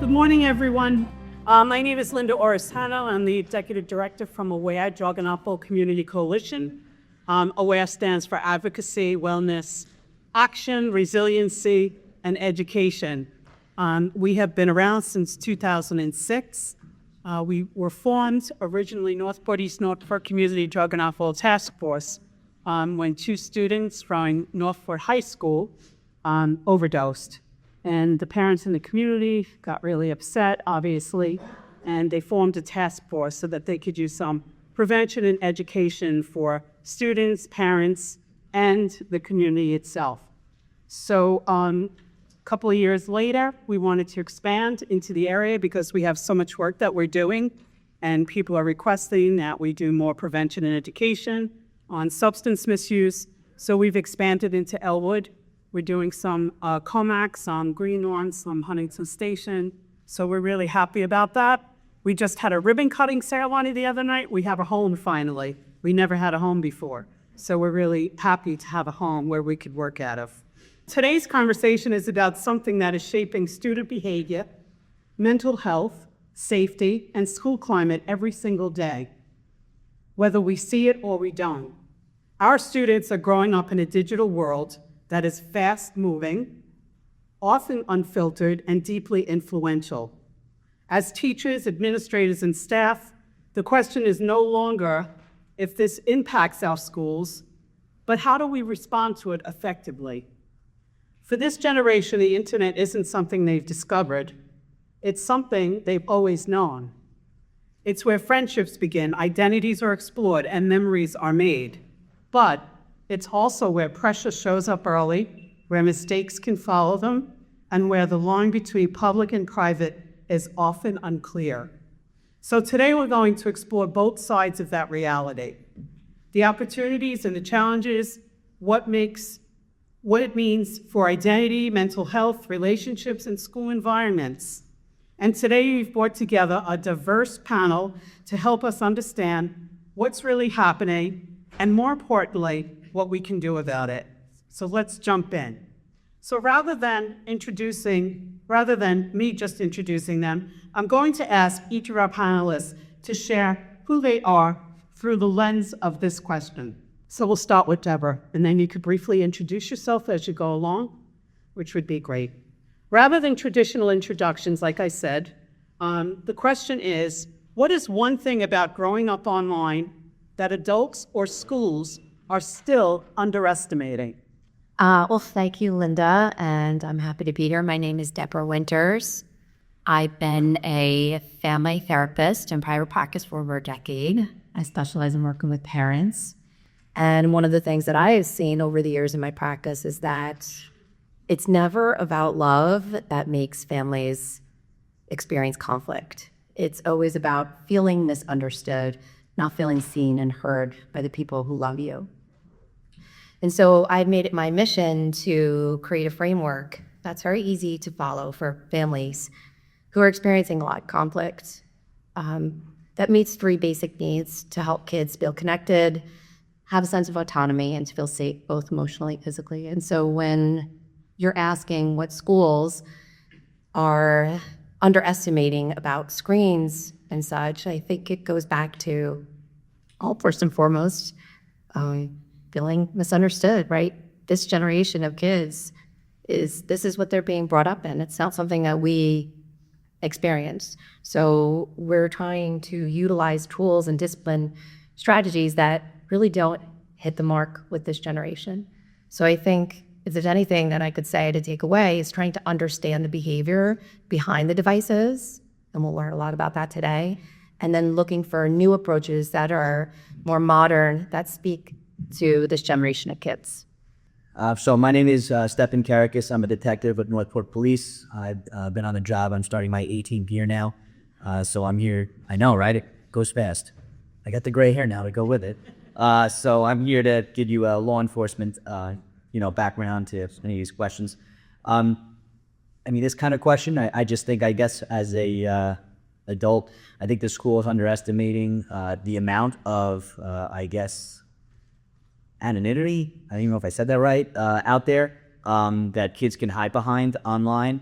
Good morning, everyone. My name is Linda Oristano. I'm the Executive Director from AWARE, Jagannath Community Coalition. AWARE stands for Advocacy, Wellness, Action, Resiliency, and Education. We have been around since 2006. We were formed originally Northport East Northport Community Drug and Alcohol Task Force when two students from Northport High School overdosed. And the parents in the community got really upset, obviously, and they formed a task force so that they could do some prevention and education for students, parents, and the community itself. So a couple of years later, we wanted to expand into the area because we have so much work that we're doing, and people are requesting that we do more prevention and education on substance misuse. So we've expanded into Elwood. We're doing some Comac, some Greenlawn, some Huntington Station. So we're really happy about that. We just had a ribbon cutting ceremony the other night. We have a home finally. We never had a home before. So we're really happy to have a home where we could work out of. Today's conversation is about something that is shaping student behavior, mental health, safety, and school climate every single day, whether we see it or we don't. Our students are growing up in a digital world that is fast-moving, often unfiltered, and deeply influential. As teachers, administrators, and staff, the question is no longer if this impacts our schools, but how do we respond to it effectively? For this generation, the internet isn't something they've discovered. It's something they've always known. It's where friendships begin, identities are explored, and memories are made. But it's also where pressure shows up early, where mistakes can follow them, and where the line between public and private is often unclear. So today we're going to explore both sides of that reality. The opportunities and the challenges, what it means for identity, mental health, relationships, and school environments. And today we've brought together a diverse panel to help us understand what's really happening, and more importantly, what we can do about it. So let's jump in. So rather than me just introducing them, I'm going to ask each of our panelists to share who they are through the lens of this question. So we'll start with Deborah, and then you could briefly introduce yourself as you go along, which would be great. Rather than traditional introductions, like I said, the question is, what is one thing about growing up online that adults or schools are still underestimating? Well, thank you, Linda, and I'm happy to be here. My name is Deborah Winters. I've been a family therapist in private practice for over a decade. I specialize in working with parents. And one of the things that I have seen over the years in my practice is that it's never about love that makes families experience conflict. It's always about feeling misunderstood, not feeling seen and heard by the people who love you. And so I made it my mission to create a framework that's very easy to follow for families who are experiencing a lot of conflict, that meets 3 basic needs to help kids feel connected, have a sense of autonomy, and to feel safe, both emotionally and physically. And so when you're asking what schools are underestimating about screens and such, I think it goes back to, first and foremost, feeling misunderstood, right? This generation of kids, this is what they're being brought up in. It's not something that we experience. So we're trying to utilize tools and discipline strategies that really don't hit the mark with this generation. So I think if there's anything that I could say to take away is trying to understand the behavior behind the devices, and we'll learn a lot about that today, and then looking for new approaches that are more modern, that speak to this generation of kids. So my name is Stephan Karakis. I'm a detective at Northport Police. I've been on the job. I'm starting my 18th year now. So I'm here. I know, right? It goes fast. I got the gray hair now to go with it. So I'm here to give you a law enforcement, background to any of these questions. This kind of question, I just think, I guess, as a adult, I think the school is underestimating the amount of, anonymity, I don't even know if I said that right, out there that kids can hide behind online.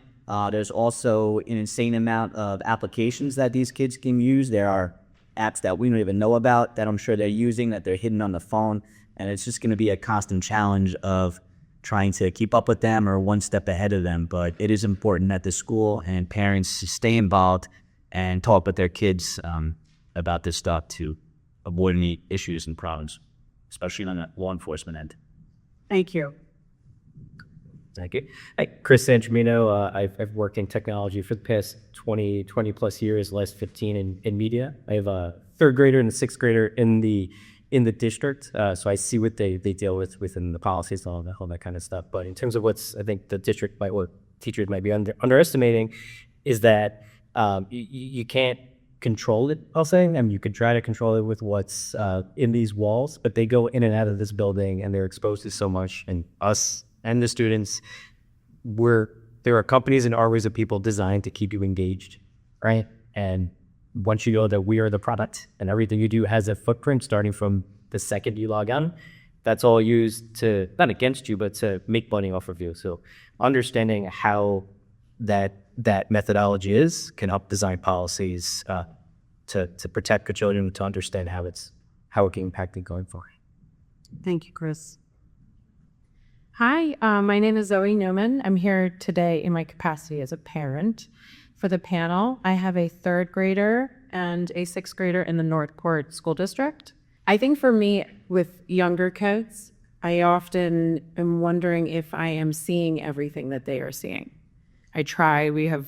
There's also an insane amount of applications that these kids can use. There are apps that we don't even know about that I'm sure they're using, that they're hidden on the phone. And it's just going to be a constant challenge of trying to keep up with them or one step ahead of them. But it is important that the school and parents stay involved and talk with their kids about this stuff to avoid any issues and problems, especially on the law enforcement end. Thank you. Thank you. Hi, Chris Sanchimino. I've worked in technology for the past 20 plus years, last 15 in media. I have a third grader and a sixth grader in the district, so I see what they deal with within the policies, all that kind of stuff. But in terms of I think the district what teachers might be underestimating is that you can't control it, I'll say. I mean, you could try to control it with what's in these walls, but they go in and out of this building and they're exposed to so much, and us and the students, there are companies and armies of people designed to keep you engaged, right? And once you know that we are the product and everything you do has a footprint starting from the second you log on, that's all used to, not against you, but to make money off of you. So understanding how that methodology is can help design policies to protect the children, to understand how it can impact it going forward. Thank you, Chris. Hi, my name is Zoe Newman. I'm here today in my capacity as a parent. For the panel, I have a third grader and a sixth grader in the Northport School District. I think for me, with younger kids, I often am wondering if I am seeing everything that they are seeing. I try, we have,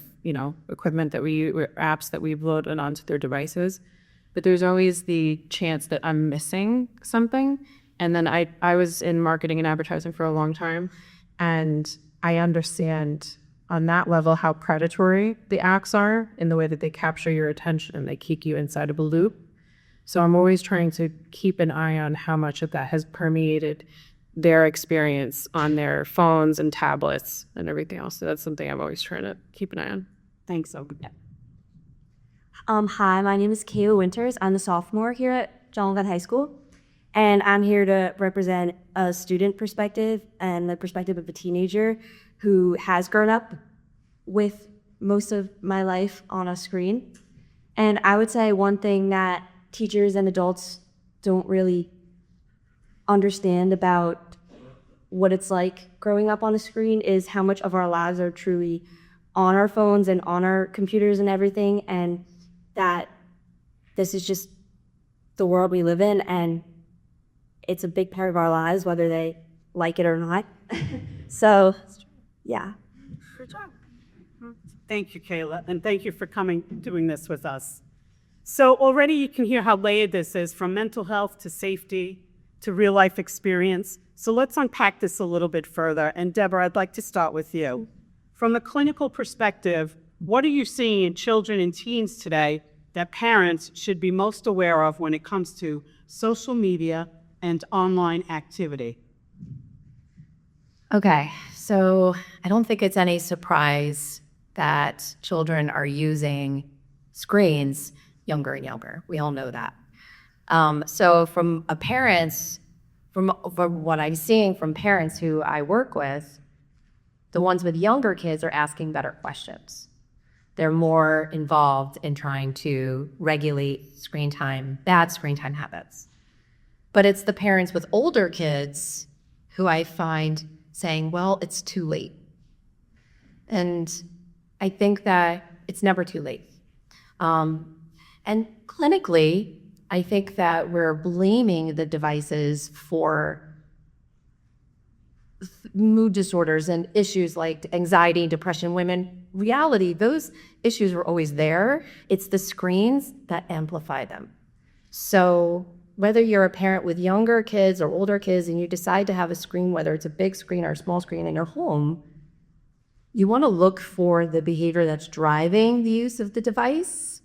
equipment apps that we've loaded onto their devices, but there's always the chance that I'm missing something. And then I was in marketing and advertising for a long time, and I understand on that level how predatory the apps are in the way that they capture your attention and they keep you inside of a loop. So I'm always trying to keep an eye on how much of that has permeated their experience on their phones and tablets and everything else. So that's something I'm always trying to keep an eye on. Thanks, Zoe. Hi, my name is Kayla Winters. I'm a sophomore here at John Glenn High School, and I'm here to represent a student perspective and the perspective of a teenager who has grown up with most of my life on a screen. And I would say one thing that teachers and adults don't really understand about what it's like growing up on a screen is how much of our lives are truly on our phones and on our computers and everything, and that this is just the world we live in, and it's a big part of our lives, whether they like it or not. So, yeah. Good job. Thank you, Kayla, and thank you for doing this with us. So already you can hear how layered this is, from mental health to safety to real life experience. So let's unpack this a little bit further. And Deborah, I'd like to start with you. From a clinical perspective, what are you seeing in children and teens today that parents should be most aware of when it comes to social media and online activity? Okay, so I don't think it's any surprise that children are using screens younger and younger. We all know that. So from what I'm seeing from parents who I work with, the ones with younger kids are asking better questions. They're more involved in trying to regulate screen time, bad screen time habits. But it's the parents with older kids who I find saying, well, it's too late. And I think that it's never too late. And clinically, I think that we're blaming the devices for mood disorders and issues like anxiety, depression, women. Reality, those issues were always there. It's the screens that amplify them. So whether you're a parent with younger kids or older kids and you decide to have a screen, whether it's a big screen or a small screen in your home, you want to look for the behavior that's driving the use of the device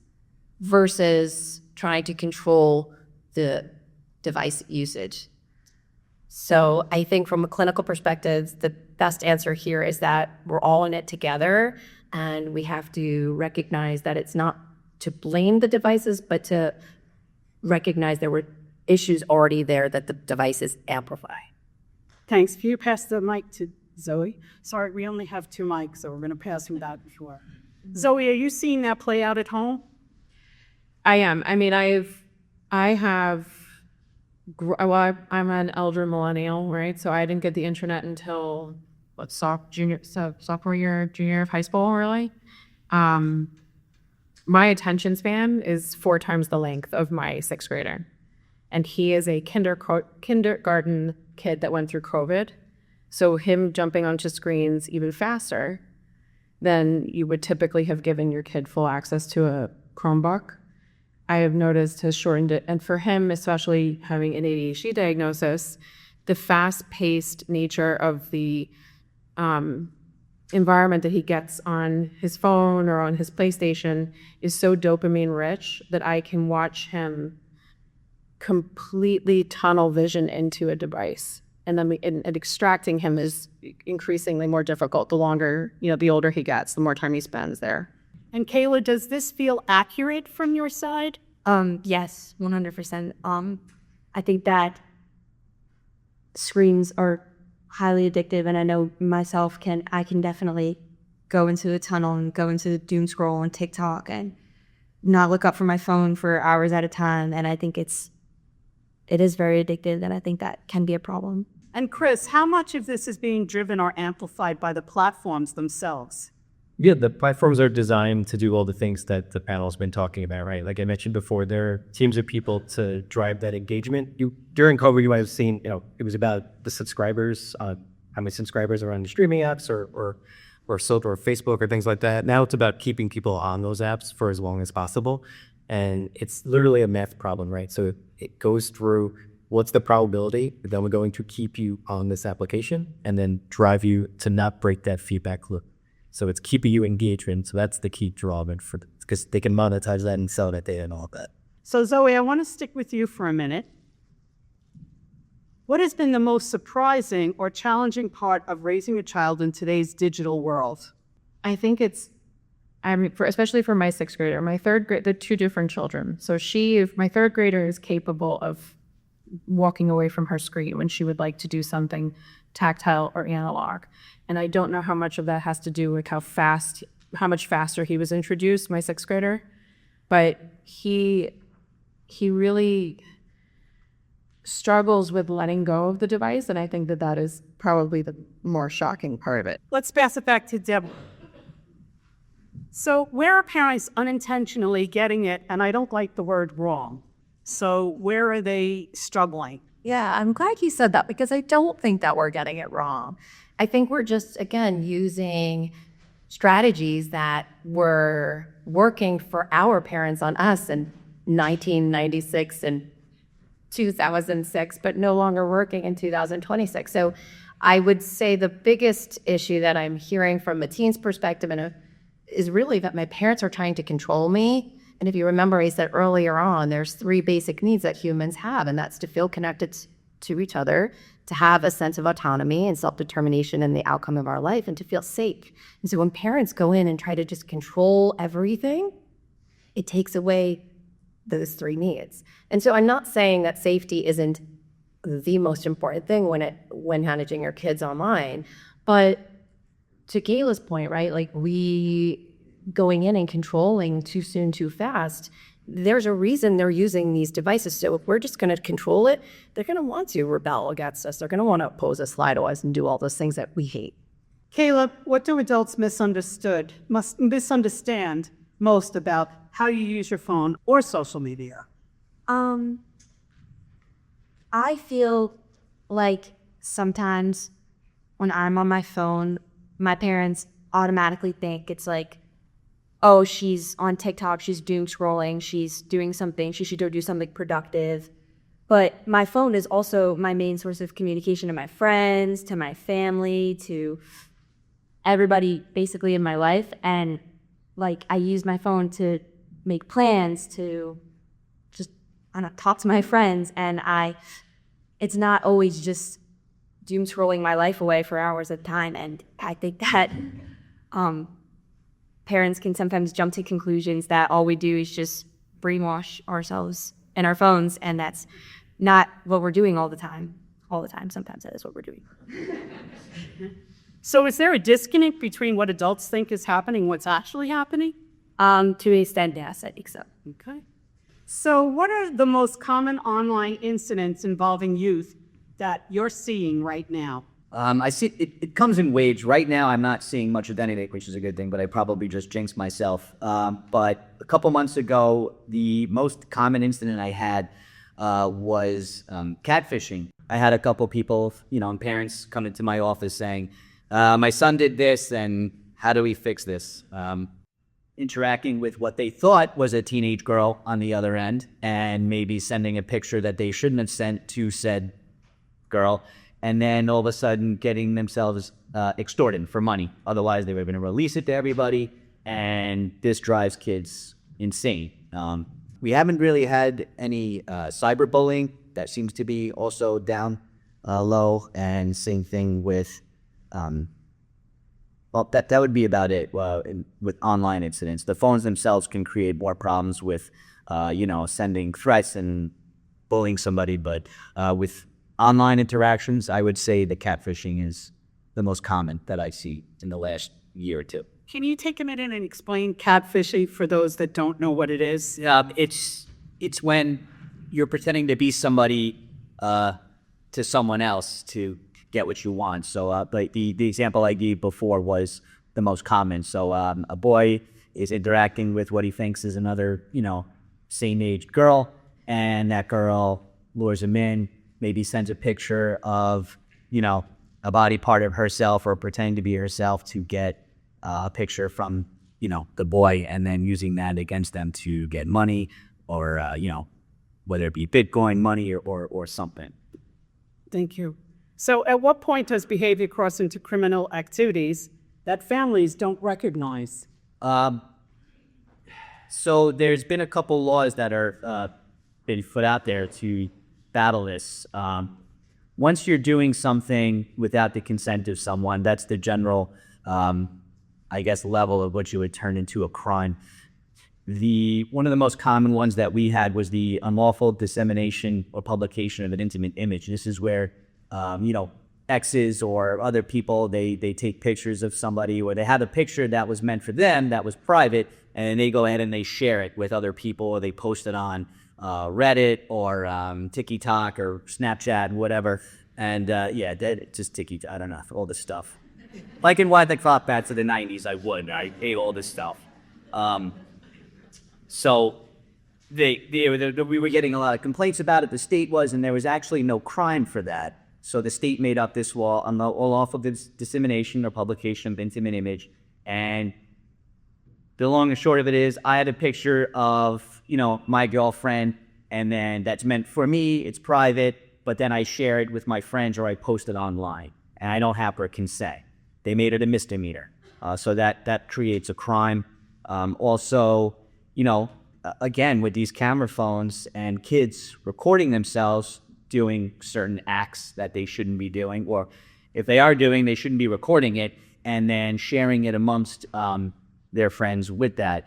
versus trying to control the device usage. So I think from a clinical perspective, the best answer here is that we're all in it together, and we have to recognize that it's not to blame the devices, but to recognize there were issues already there that the devices amplify. Thanks. Can you pass the mic to Zoe? Sorry, we only have two mics, so we're going to pass him that before. Zoe, are you seeing that play out at home? I am. I mean, I'm an elder millennial, right? So I didn't get the internet until sophomore year, junior year of high school, really. My attention span is 4 times the length of my sixth grader. And he is a kindergarten kid that went through COVID. So him jumping onto screens even faster than you would typically have given your kid full access to a Chromebook, I have noticed has shortened it. And for him, especially having an ADHD diagnosis, the fast-paced nature of the environment that he gets on his phone or on his PlayStation is so dopamine rich that I can watch him completely tunnel vision into a device. And then and extracting him is increasingly more difficult the longer, the older he gets, the more time he spends there. And Kayla, does this feel accurate from your side? Yes, 100%. I think that screens are highly addictive, and I know myself I can definitely go into the tunnel and go into the doom scroll on TikTok and not look up from my phone for hours at a time. And I think it is very addictive, and I think that can be a problem. And Chris, how much of this is being driven or amplified by the platforms themselves? Yeah, the platforms are designed to do all the things that the panel's been talking about, right? Like I mentioned before, there are teams of people to drive that engagement. During COVID, you might have seen, it was about the subscribers, how many subscribers are on the streaming apps or Facebook or things like that. Now it's about keeping people on those apps for as long as possible. And it's literally a math problem, right? So it goes through what's the probability that we're going to keep you on this application and then drive you to not break that feedback loop. So it's keeping you engaged, and so that's the key drawback because they can monetize that and sell that data and all of that. So Zoe, I want to stick with you for a minute. What has been the most surprising or challenging part of raising a child in today's digital world? I think especially for my sixth grader, my third grade, they're two different children. So my third grader is capable of walking away from her screen when she would like to do something tactile or analog. And I don't know how much of that has to do with how much faster he was introduced, my sixth grader. But he really struggles with letting go of the device. And I think that is probably the more shocking part of it. Let's pass it back to Deborah. So where are parents unintentionally getting it, and I don't like the word wrong? So where are they struggling? Yeah, I'm glad you said that because I don't think that we're getting it wrong. I think we're just, again, using strategies that were working for our parents on us in 1996 and 2006, but no longer working in 2026. So I would say the biggest issue that I'm hearing from a teen's perspective is really that my parents are trying to control me. And if you remember, I said earlier on, there's 3 basic needs that humans have, and that's to feel connected to each other, to have a sense of autonomy and self-determination in the outcome of our life, and to feel safe. And so when parents go in and try to just control everything, it takes away those 3 needs. And so I'm not saying that safety isn't the most important thing when managing your kids online, but to Kayla's point, right, like we going in and controlling too soon, too fast, there's a reason they're using these devices. So if we're just going to control it, they're going to want to rebel against us. They're going to want to oppose us, lie to us, and do all those things that we hate. Caleb, what do adults misunderstand most about how you use your phone or social media? I feel like sometimes when I'm on my phone, my parents automatically think it's like, oh, she's on TikTok, she's doom scrolling, she's doing something, she should go do something productive. But my phone is also my main source of communication to my friends, to my family, to everybody basically in my life. And like I use my phone to make plans, to just talk to my friends. And it's not always just doom scrolling my life away for hours at a time. And I think that parents can sometimes jump to conclusions that all we do is just brainwash ourselves in our phones, and that's not what we're doing all the time. Sometimes that is what we're doing. So is there a disconnect between what adults think is happening and what's actually happening? To an extent, yes, I think so. Okay. So what are the most common online incidents involving youth that you're seeing right now? I see it comes in waves. Right now, I'm not seeing much of anything, which is a good thing, but I probably just jinxed myself. But a couple months ago, the most common incident I had was catfishing. I had a couple people, and parents come into my office saying, my son did this, and how do we fix this? Interacting with what they thought was a teenage girl on the other end, and maybe sending a picture that they shouldn't have sent to said girl, and then all of a sudden getting themselves extorted for money. Otherwise, they were going to release it to everybody, and this drives kids insane. We haven't really had any cyberbullying. That seems to be also down low, and same thing with, well, that would be about it with online incidents. The phones themselves can create more problems with, sending threats and bullying somebody, but with online interactions, I would say the catfishing is the most common that I see in the last year or two. Can you take a minute and explain catfishing for those that don't know what it is? It's when you're pretending to be somebody to someone else to get what you want. So like the example I gave before was the most common. So a boy is interacting with what he thinks is another, same age girl, and that girl lures him in, maybe sends a picture of, a body part of herself or pretending to be herself to get a picture from, the boy, and then using that against them to get money or, whether it be Bitcoin money or something. Thank you. So at what point does behavior cross into criminal activities that families don't recognize? So there's been a couple laws that are been put out there to battle this. Once you're doing something without the consent of someone, that's the general, level of what you would turn into a crime. One of the most common ones that we had was the unlawful dissemination or publication of an intimate image. This is where, exes or other people, they take pictures of somebody, or they have a picture that was meant for them, that was private, and they go ahead and they share it with other people, or they post it on Reddit or TikTok or Snapchat, whatever. And just TikTok, I don't know, all this stuff. Like in Why the Clock back to the 90s, I hate all this stuff. So we were getting a lot of complaints about it, the state was, and there was actually no crime for that. So the state made up this law on the unlawful dissemination or publication of intimate image. And the long and short of it is, I had a picture of, my girlfriend, and then that's meant for me, it's private, but then I share it with my friends or I post it online, and I don't have her consent. They made it a misdemeanor. So that creates a crime. Also, again, with these camera phones and kids recording themselves doing certain acts that they shouldn't be doing, or if they are doing, they shouldn't be recording it and then sharing it amongst their friends with that.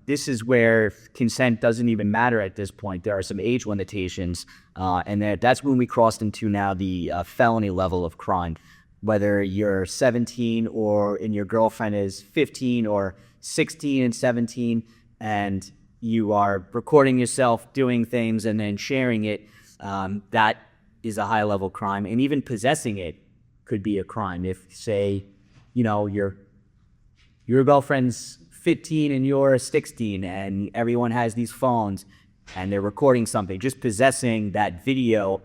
This is where consent doesn't even matter at this point. There are some age limitations, and that's when we crossed into now the felony level of crime. Whether you're 17 and your girlfriend is 15 or 16 and 17, and you are recording yourself doing things and then sharing it, that is a high-level crime. And even possessing it could be a crime. If, say, your girlfriend's 15 and you're 16, and everyone has these phones, and they're recording something, just possessing that video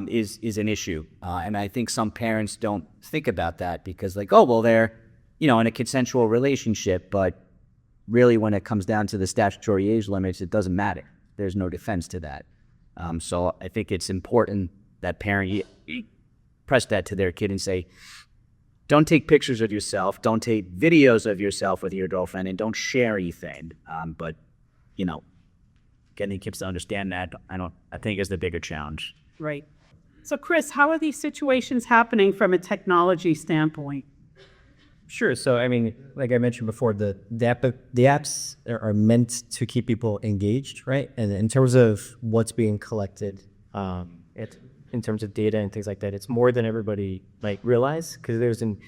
is an issue. And I think some parents don't think about that because, they're, in a consensual relationship, but really when it comes down to the statutory age limits, it doesn't matter. There's no defense to that. So I think it's important that parent press that to their kid and say, don't take pictures of yourself, don't take videos of yourself with your girlfriend, and don't share anything. But, getting kids to understand that, I think is the bigger challenge. Right. So Chris, how are these situations happening from a technology standpoint? Sure. So, like I mentioned before, the apps are meant to keep people engaged, right? And in terms of what's being collected, in terms of data and things like that, it's more than everybody might realize, because there's an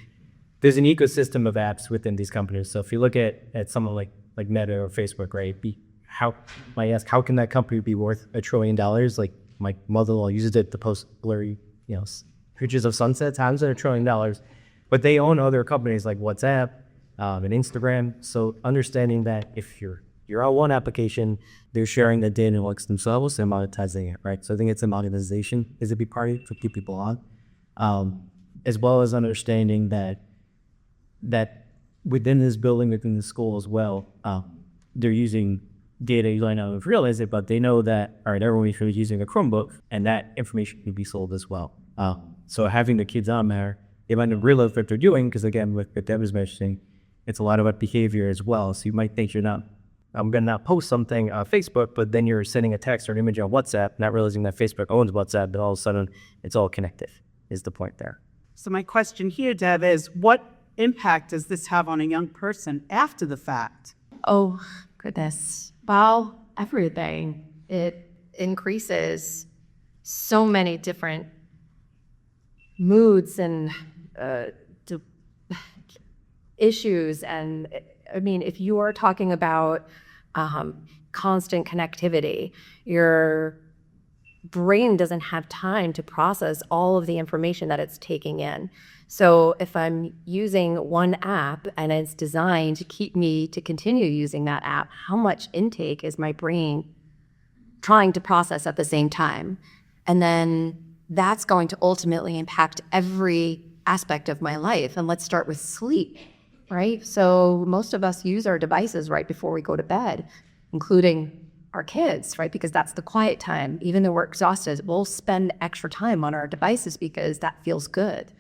there's an ecosystem of apps within these companies. So if you look at someone like Meta or Facebook, right? How might ask, how can that company be worth $1 trillion? Like my mother-in-law uses it to post blurry, pictures of sunsets. How's it $1 trillion? But they own other companies like WhatsApp and Instagram. So understanding that if you're on one application, they're sharing the data amongst themselves and monetizing it, right? So I think it's a monetization is a big part of it to keep people on, as well as understanding that within this building, within the school as well, they're using data. You might not have realized it, but they know that, all right, everyone's using a Chromebook, and that information can be sold as well. So having the kids on there, they might not realize what they're doing, because again, with Deb was mentioning, it's a lot about behavior as well. So you might think I'm going to not post something on Facebook, but then you're sending a text or an image on WhatsApp, not realizing that Facebook owns WhatsApp, but all of a sudden it's all connected, is the point there. So my question here, Deb, is what impact does this have on a young person after the fact? Oh, goodness. Well, everything. It increases so many different moods and issues. And I mean, if you are talking about constant connectivity, your brain doesn't have time to process all of the information that it's taking in. So if I'm using one app and it's designed to keep me to continue using that app, how much intake is my brain trying to process at the same time? And then that's going to ultimately impact every aspect of my life. And let's start with sleep, right? So most of us use our devices right before we go to bed, including our kids, right? Because that's the quiet time. Even though we're exhausted, we'll spend extra time on our devices because that feels good.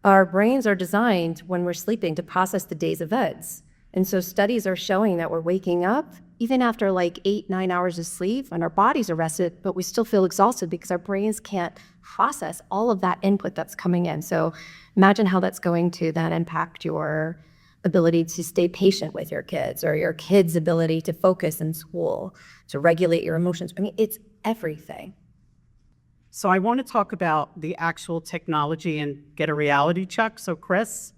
Our brains are designed when we're sleeping to process the day's events. And so studies are showing that we're waking up even after like 8-9 hours of sleep and our bodies are rested, but we still feel exhausted because our brains can't process all of that input that's coming in. So imagine how that's going to then impact your ability to stay patient with your kids, or your kids' ability to focus in school, to regulate your emotions. I mean, it's everything. So I want to talk about the actual technology and get a reality check. So Chris,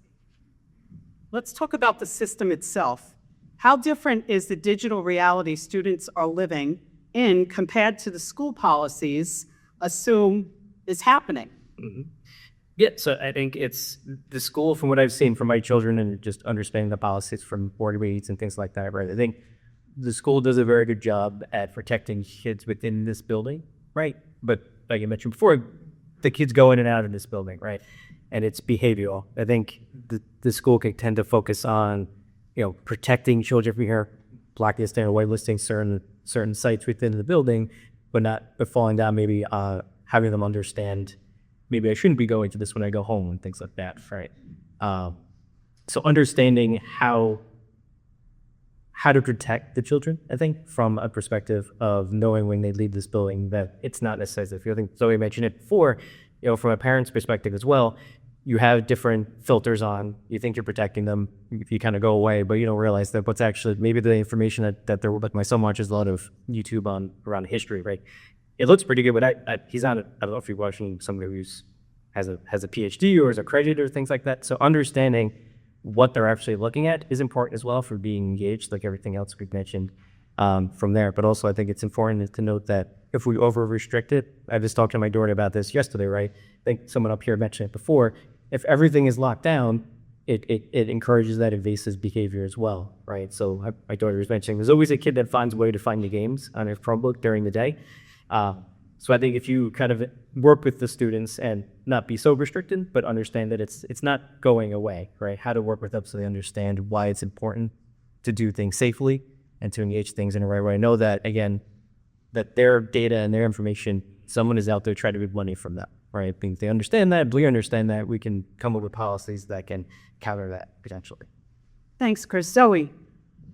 let's talk about the system itself. How different is the digital reality students are living in compared to the school policies assume is happening? Mm-hmm. Yeah, so I think it's the school, from what I've seen from my children and just understanding the policies from board meetings and things like that, right? I think the school does a very good job at protecting kids within this building, right? But like I mentioned before, the kids go in and out of this building, right? And it's behavioral. I think the school can tend to focus on, protecting children from here, blacklisting or whitelisting certain sites within the building, but falling down maybe having them understand, maybe I shouldn't be going to this when I go home and things like that, right? So understanding how to protect the children, I think, from a perspective of knowing when they leave this building that it's not necessarily, I think Zoe mentioned it before, from a parent's perspective as well, you have different filters on, you think you're protecting them, you kind of go away, but you don't realize that what's actually, maybe the information that they're, like my son watches a lot of YouTube around history, right? It looks pretty good, but he's not, I don't know if you're watching somebody who has a PhD or is accredited or things like that. So understanding what they're actually looking at is important as well for being engaged, like everything else we've mentioned from there. But also I think it's important to note that if we over-restrict it, I just talked to my daughter about this yesterday, right? I think someone up here mentioned it before. If everything is locked down, it encourages that invasive behavior as well, right? So my daughter was mentioning, there's always a kid that finds a way to find the games on their Chromebook during the day. So I think if you kind of work with the students and not be so restricted, but understand that it's not going away, right? How to work with them so they understand why it's important to do things safely and to engage things in the right way. Know that, again, that their data and their information, someone is out there trying to make money from them, right? If they understand that, we understand that, we can come up with policies that can counter that potentially. Thanks, Chris. Zoe,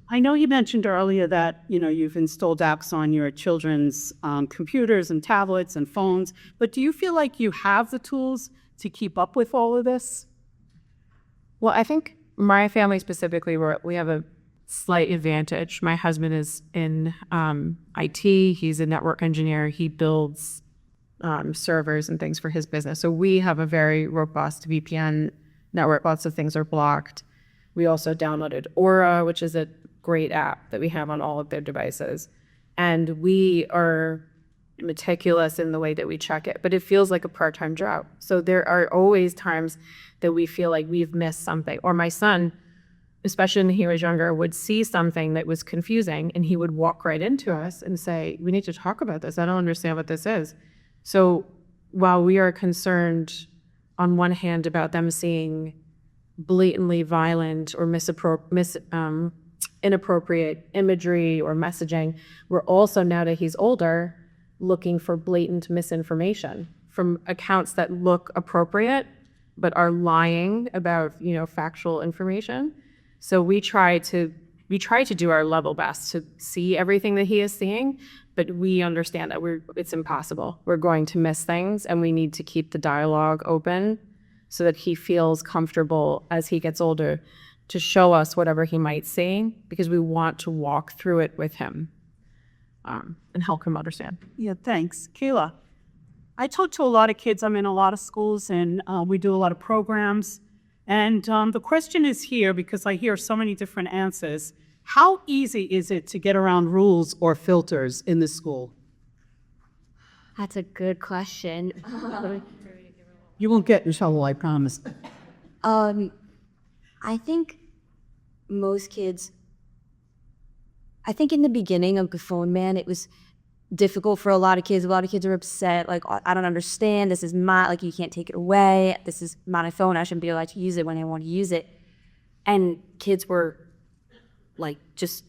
I know you mentioned earlier that, you've installed apps on your children's computers and tablets and phones, but do you feel like you have the tools to keep up with all of this? Well, I think my family specifically, we have a slight advantage. My husband is in IT. He's a network engineer. He builds servers and things for his business. So we have a very robust VPN network. Lots of things are blocked. We also downloaded Aura, which is a great app that we have on all of their devices. And we are meticulous in the way that we check it, but it feels like a part-time job. So there are always times that we feel like we've missed something. Or my son, especially when he was younger, would see something that was confusing and he would walk right into us and say, we need to talk about this. I don't understand what this is. So while we are concerned on one hand about them seeing blatantly violent or inappropriate imagery or messaging, we're also, now that he's older, looking for blatant misinformation from accounts that look appropriate but are lying about, factual information. So we try to do our level best to see everything that he is seeing, but we understand that it's impossible. We're going to miss things, and we need to keep the dialogue open so that he feels comfortable as he gets older to show us whatever he might see, because we want to walk through it with him and help him understand. Yeah, thanks. Kayla, I talk to a lot of kids. I'm in a lot of schools, and we do a lot of programs. And the question is here, because I hear so many different answers. How easy is it to get around rules or filters in the school? That's a good question. You won't get in trouble, I promise. I think most kids, I think in the beginning of the phone ban, it was difficult for a lot of kids. A lot of kids are upset, like, I don't understand, this is my, like, you can't take it away, this is my phone, I shouldn't be allowed to use it when I want to use it. And kids were, like, just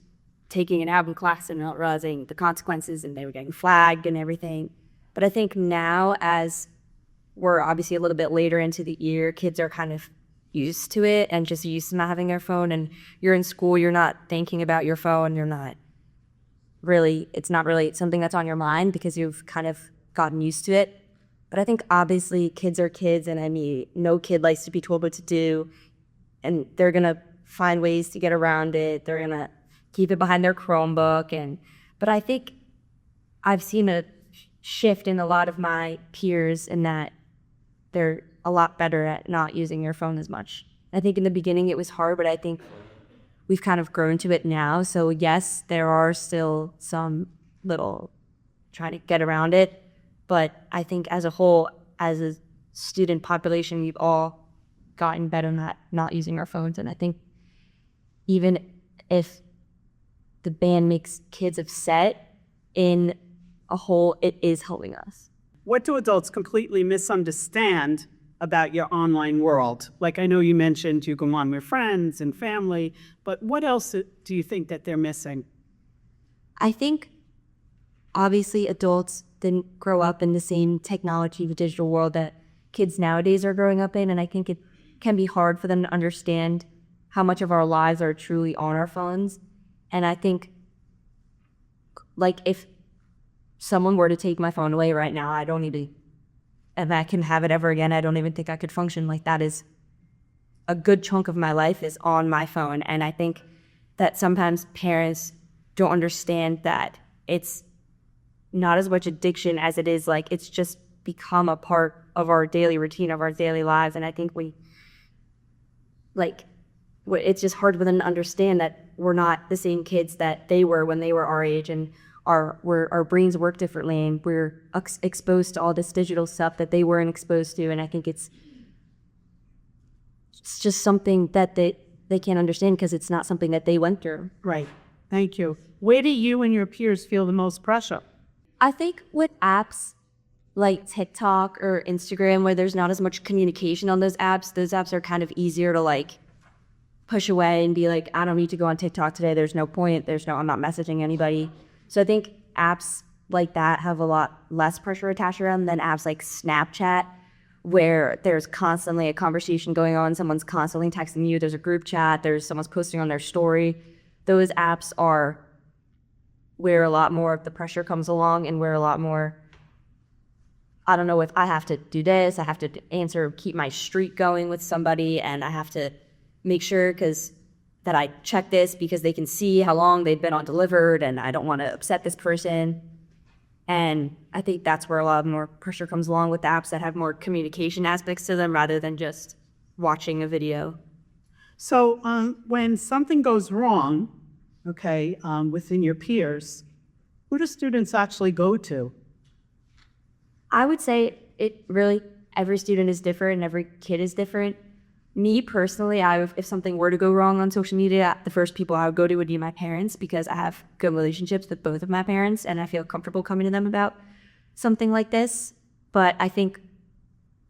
taking it out in class and not realizing the consequences, and they were getting flagged and everything. But I think now, as we're obviously a little bit later into the year, kids are kind of used to it and just used to not having their phone, and you're in school, you're not thinking about your phone, it's not really something that's on your mind because you've kind of gotten used to it. But I think obviously kids are kids, and I mean, no kid likes to be told what to do, and they're gonna find ways to get around it. They're gonna keep it behind their Chromebook, but I think I've seen a shift in a lot of my peers in that they're a lot better at not using your phone as much. I think in the beginning it was hard, but I think we've kind of grown to it now. So yes, there are still some little trying to get around it, but I think as a whole, as a student population, we've all gotten better at not using our phones. And I think even if the ban makes kids upset, in a whole, it is helping us. What do adults completely misunderstand about your online world? Like, I know you mentioned you go on with friends and family, but what else do you think that they're missing? I think obviously adults didn't grow up in the same technology, the digital world that kids nowadays are growing up in, and I think it can be hard for them to understand how much of our lives are truly on our phones. And I think, like, if someone were to take my phone away right now, if I can have it ever again, I don't even think I could function. Like, that is a good chunk of my life is on my phone. And I think that sometimes parents don't understand that it's not as much addiction as it is, like, it's just become a part of our daily routine, of our daily lives. And I think it's just hard for them to understand that we're not the same kids that they were when they were our age, and our brains work differently, and we're exposed to all this digital stuff that they weren't exposed to. And I think it's just something that they can't understand because it's not something that they went through. Right. Thank you. Where do you and your peers feel the most pressure? I think with apps like TikTok or Instagram, where there's not as much communication on those apps are kind of easier to, like, push away and be like, I don't need to go on TikTok today. There's no point. I'm not messaging anybody. So I think apps like that have a lot less pressure attached around them than apps like Snapchat, where there's constantly a conversation going on. Someone's constantly texting you. There's a group chat. There's someone's posting on their story. Those apps are where a lot more of the pressure comes along, and where a lot more, I don't know, if I have to do this, I have to keep my streak going with somebody, and I have to make sure that I check this because they can see how long they've been on delivered, and I don't want to upset this person. And I think that's where a lot more pressure comes along with the apps that have more communication aspects to them rather than just watching a video. So when something goes wrong, okay, within your peers, who do students actually go to? I would say it really, every student is different and every kid is different. Me personally, if something were to go wrong on social media, the first people I would go to would be my parents because I have good relationships with both of my parents and I feel comfortable coming to them about something like this. But I think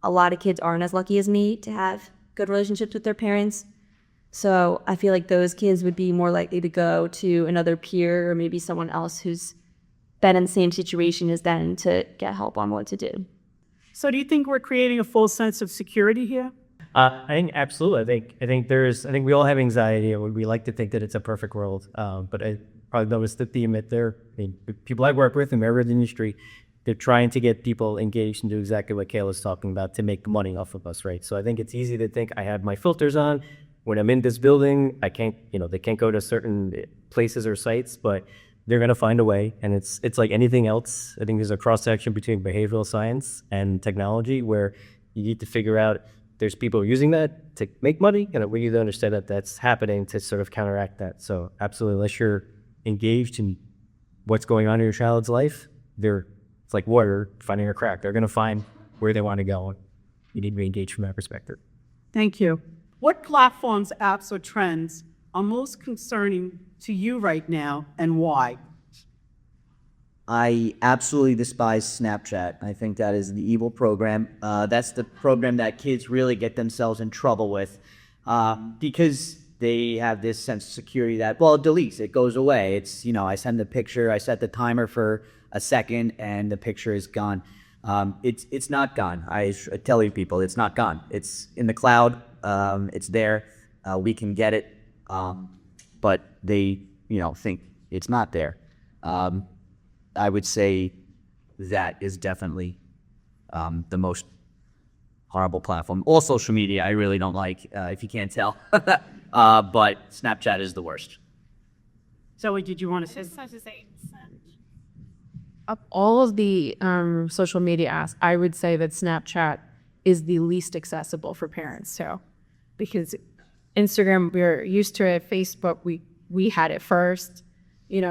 a lot of kids aren't as lucky as me to have good relationships with their parents. So I feel like those kids would be more likely to go to another peer or maybe someone else who's been in the same situation as them to get help on what to do. So do you think we're creating a full sense of security here? I think absolutely. I think we all have anxiety, and we like to think that it's a perfect world. But I probably noticed the theme that the people I work with and member of the industry, they're trying to get people engaged and do exactly what Kayla's talking about to make money off of us, right? So I think it's easy to think I have my filters on. When I'm in this building, I can't, they can't go to certain places or sites, but they're going to find a way. And it's like anything else. I think there's a cross section between behavioral science and technology where you need to figure out there's people using that to make money, and we need to understand that that's happening to sort of counteract that. So absolutely, unless you're engaged in what's going on in your child's life, it's like water finding a crack. They're going to find where they want to go. You need to be engaged from that perspective. Thank you. What platforms, apps, or trends are most concerning to you right now and why? I absolutely despise Snapchat. I think that is the evil program. That's the program that kids really get themselves in trouble with because they have this sense of security that, well, it deletes, it goes away. It's, I send the picture, I set the timer for a second, and the picture is gone. It's not gone. I tell you people, it's not gone. It's in the cloud. It's there. We can get it. But they, think it's not there. I would say that is definitely the most horrible platform. All social media I really don't like, if you can't tell. But Snapchat is the worst. Zoe, did you want to say? Of all of the social media apps, I would say that Snapchat is the least accessible for parents too, because Instagram, we're used to it. Facebook, we had it first.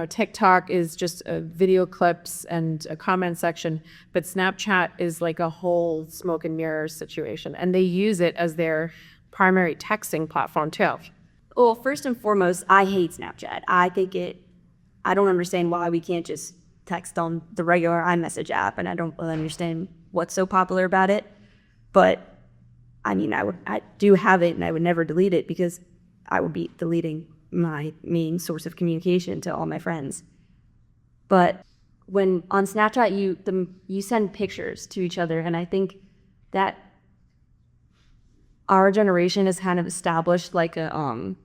TikTok is just video clips and a comment section, but Snapchat is like a whole smoke and mirrors situation, and they use it as their primary texting platform too. Well, first and foremost, I hate Snapchat. I don't understand why we can't just text on the regular iMessage app, and I don't really understand what's so popular about it. But I do have it, and I would never delete it because I would be deleting my main source of communication to all my friends. But when on Snapchat you send pictures to each other, and I think that our generation has kind of established like a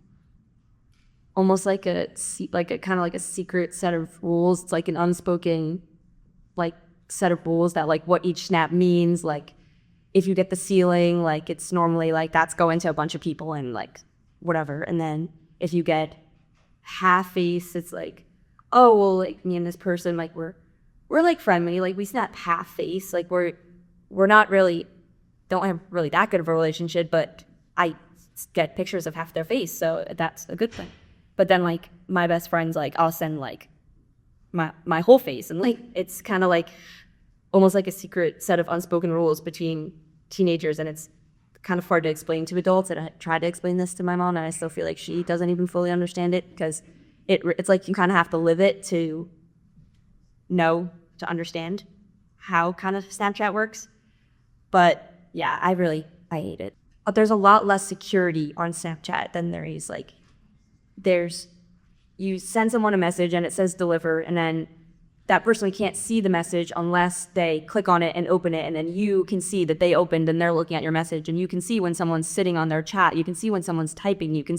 almost like a kind of like a secret set of rules. It's like an unspoken like set of rules that like what each snap means. Like if you get the ceiling, like it's normally like that's going to a bunch of people and like whatever. And then if you get half face, it's like, oh well, like me and this person, like we're like friendly, like we snap half face, like we're not really, don't have really that good of a relationship, but I get pictures of half their face, so that's a good thing. But then like my best friends, like I'll send like my whole face, and like it's kind of like almost like a secret set of unspoken rules between teenagers, and it's kind of hard to explain to adults. And I tried to explain this to my mom, and I still feel like she doesn't even fully understand it because it's like you kind of have to live it to understand how kind of Snapchat works. But yeah, I hate it. But there's a lot less security on Snapchat than there is like you send someone a message and it says deliver, and then that person can't see the message unless they click on it and open it, and then you can see that they opened and they're looking at your message, and you can see when someone's sitting on their chat, you can see when someone's typing, you can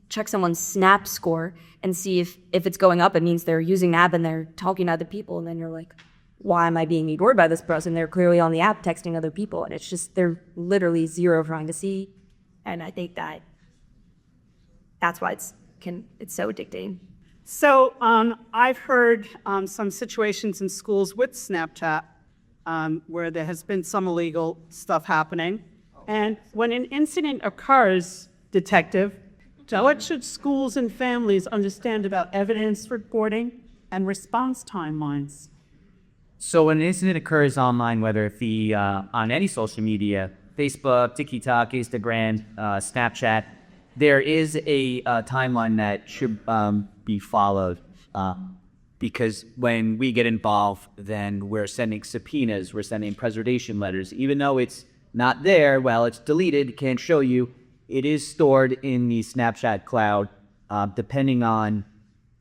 check someone's snap score and see if it's going up, it means they're using the app and they're talking to other people, and then you're like, why am I being ignored by this person? They're clearly on the app texting other people, and it's just they're literally zero trying to see. And I think that's why it's so addicting. So I've heard some situations in schools with Snapchat where there has been some illegal stuff happening. And when an incident occurs, Detective, what should schools and families understand about evidence reporting and response timelines? So when an incident occurs online, whether it be on any social media, Facebook, TikTok, Instagram, Snapchat, there is a timeline that should be followed because when we get involved, then we're sending subpoenas, we're sending preservation letters. Even though it's not there, well, it's deleted, can't show you, it is stored in the Snapchat cloud, depending on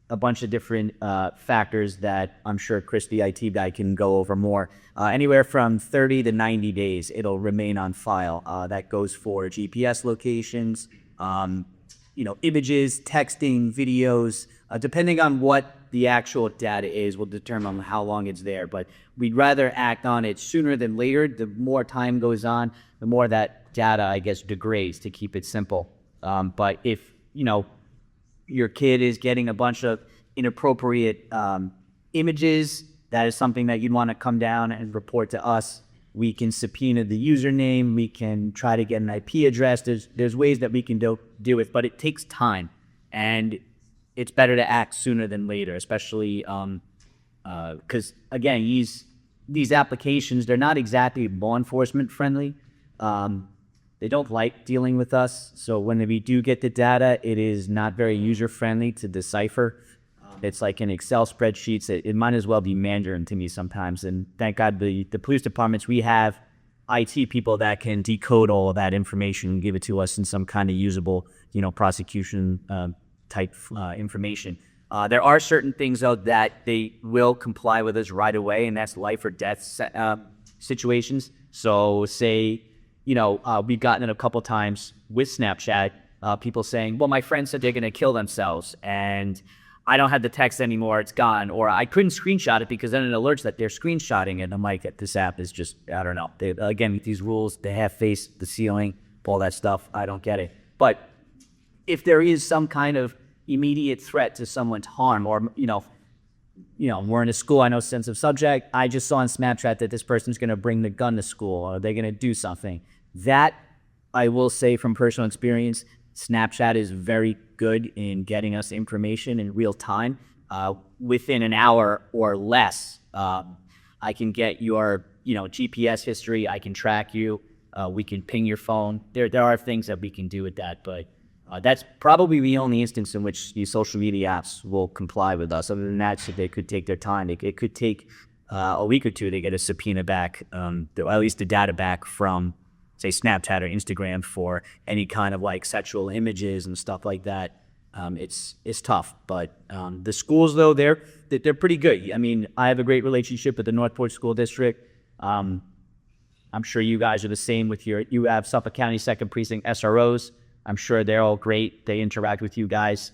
a bunch of different factors that I'm sure Chris, the IT guy, can go over more. Anywhere from 30 to 90 days, it'll remain on file. That goes for GPS locations, images, texting, videos, depending on what the actual data is will determine how long it's there. But we'd rather act on it sooner than later. The more time goes on, the more that data, I guess, degrades, to keep it simple. But if, your kid is getting a bunch of inappropriate images, that is something that you'd want to come down and report to us. We can subpoena the username. We can try to get an IP address. There's ways that we can do it, but it takes time, and it's better to act sooner than later, especially because again, these applications, they're not exactly law enforcement friendly. They don't like dealing with us. So when we do get the data, it is not very user-friendly to decipher. It's like an Excel spreadsheet. It might as well be Mandarin to me sometimes. And thank God the police departments, we have IT people that can decode all of that information and give it to us in some kind of usable, prosecution type information. There are certain things, though, that they will comply with us right away, and that's life or death situations. So say, we've gotten it a couple times with Snapchat, people saying, well, my friend said they're going to kill themselves and I don't have the text anymore, it's gone. Or I couldn't screenshot it because then it alerts that they're screenshotting it. And I'm like, this app is just, I don't know. Again, these rules, the half face, the ceiling, all that stuff, I don't get it. But if there is some kind of immediate threat to someone's harm, or, we're in a school, I know sensitive subject, I just saw on Snapchat that this person's going to bring the gun to school, or they're going to do something. That, I will say from personal experience, Snapchat is very good in getting us information in real time. Within an hour or less, I can get your, GPS history, I can track you, we can ping your phone. There are things that we can do with that, but that's probably the only instance in which these social media apps will comply with us. Other than that, so they could take their time. It could take a week or two to get a subpoena back, or at least the data back from, say, Snapchat or Instagram for any kind of like sexual images and stuff like that. It's tough, but the schools, though, they're pretty good. I mean, I have a great relationship with the Northport School District. I'm sure you guys are the same with you have Suffolk County 2nd Precinct SROs. I'm sure they're all great. They interact with you guys.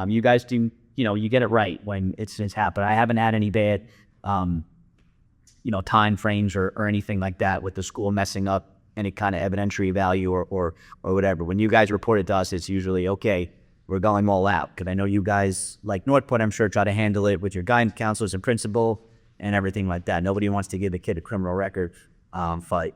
You guys do, you get it right when it's happened. I haven't had any bad, time frames or anything like that with the school messing up any kind of evidentiary value or whatever. When you guys report it to us, it's usually, okay, we're going all out. Because I know you guys, like Northport, I'm sure, try to handle it with your guidance counselors and principal and everything like that. Nobody wants to give a kid a criminal record. But,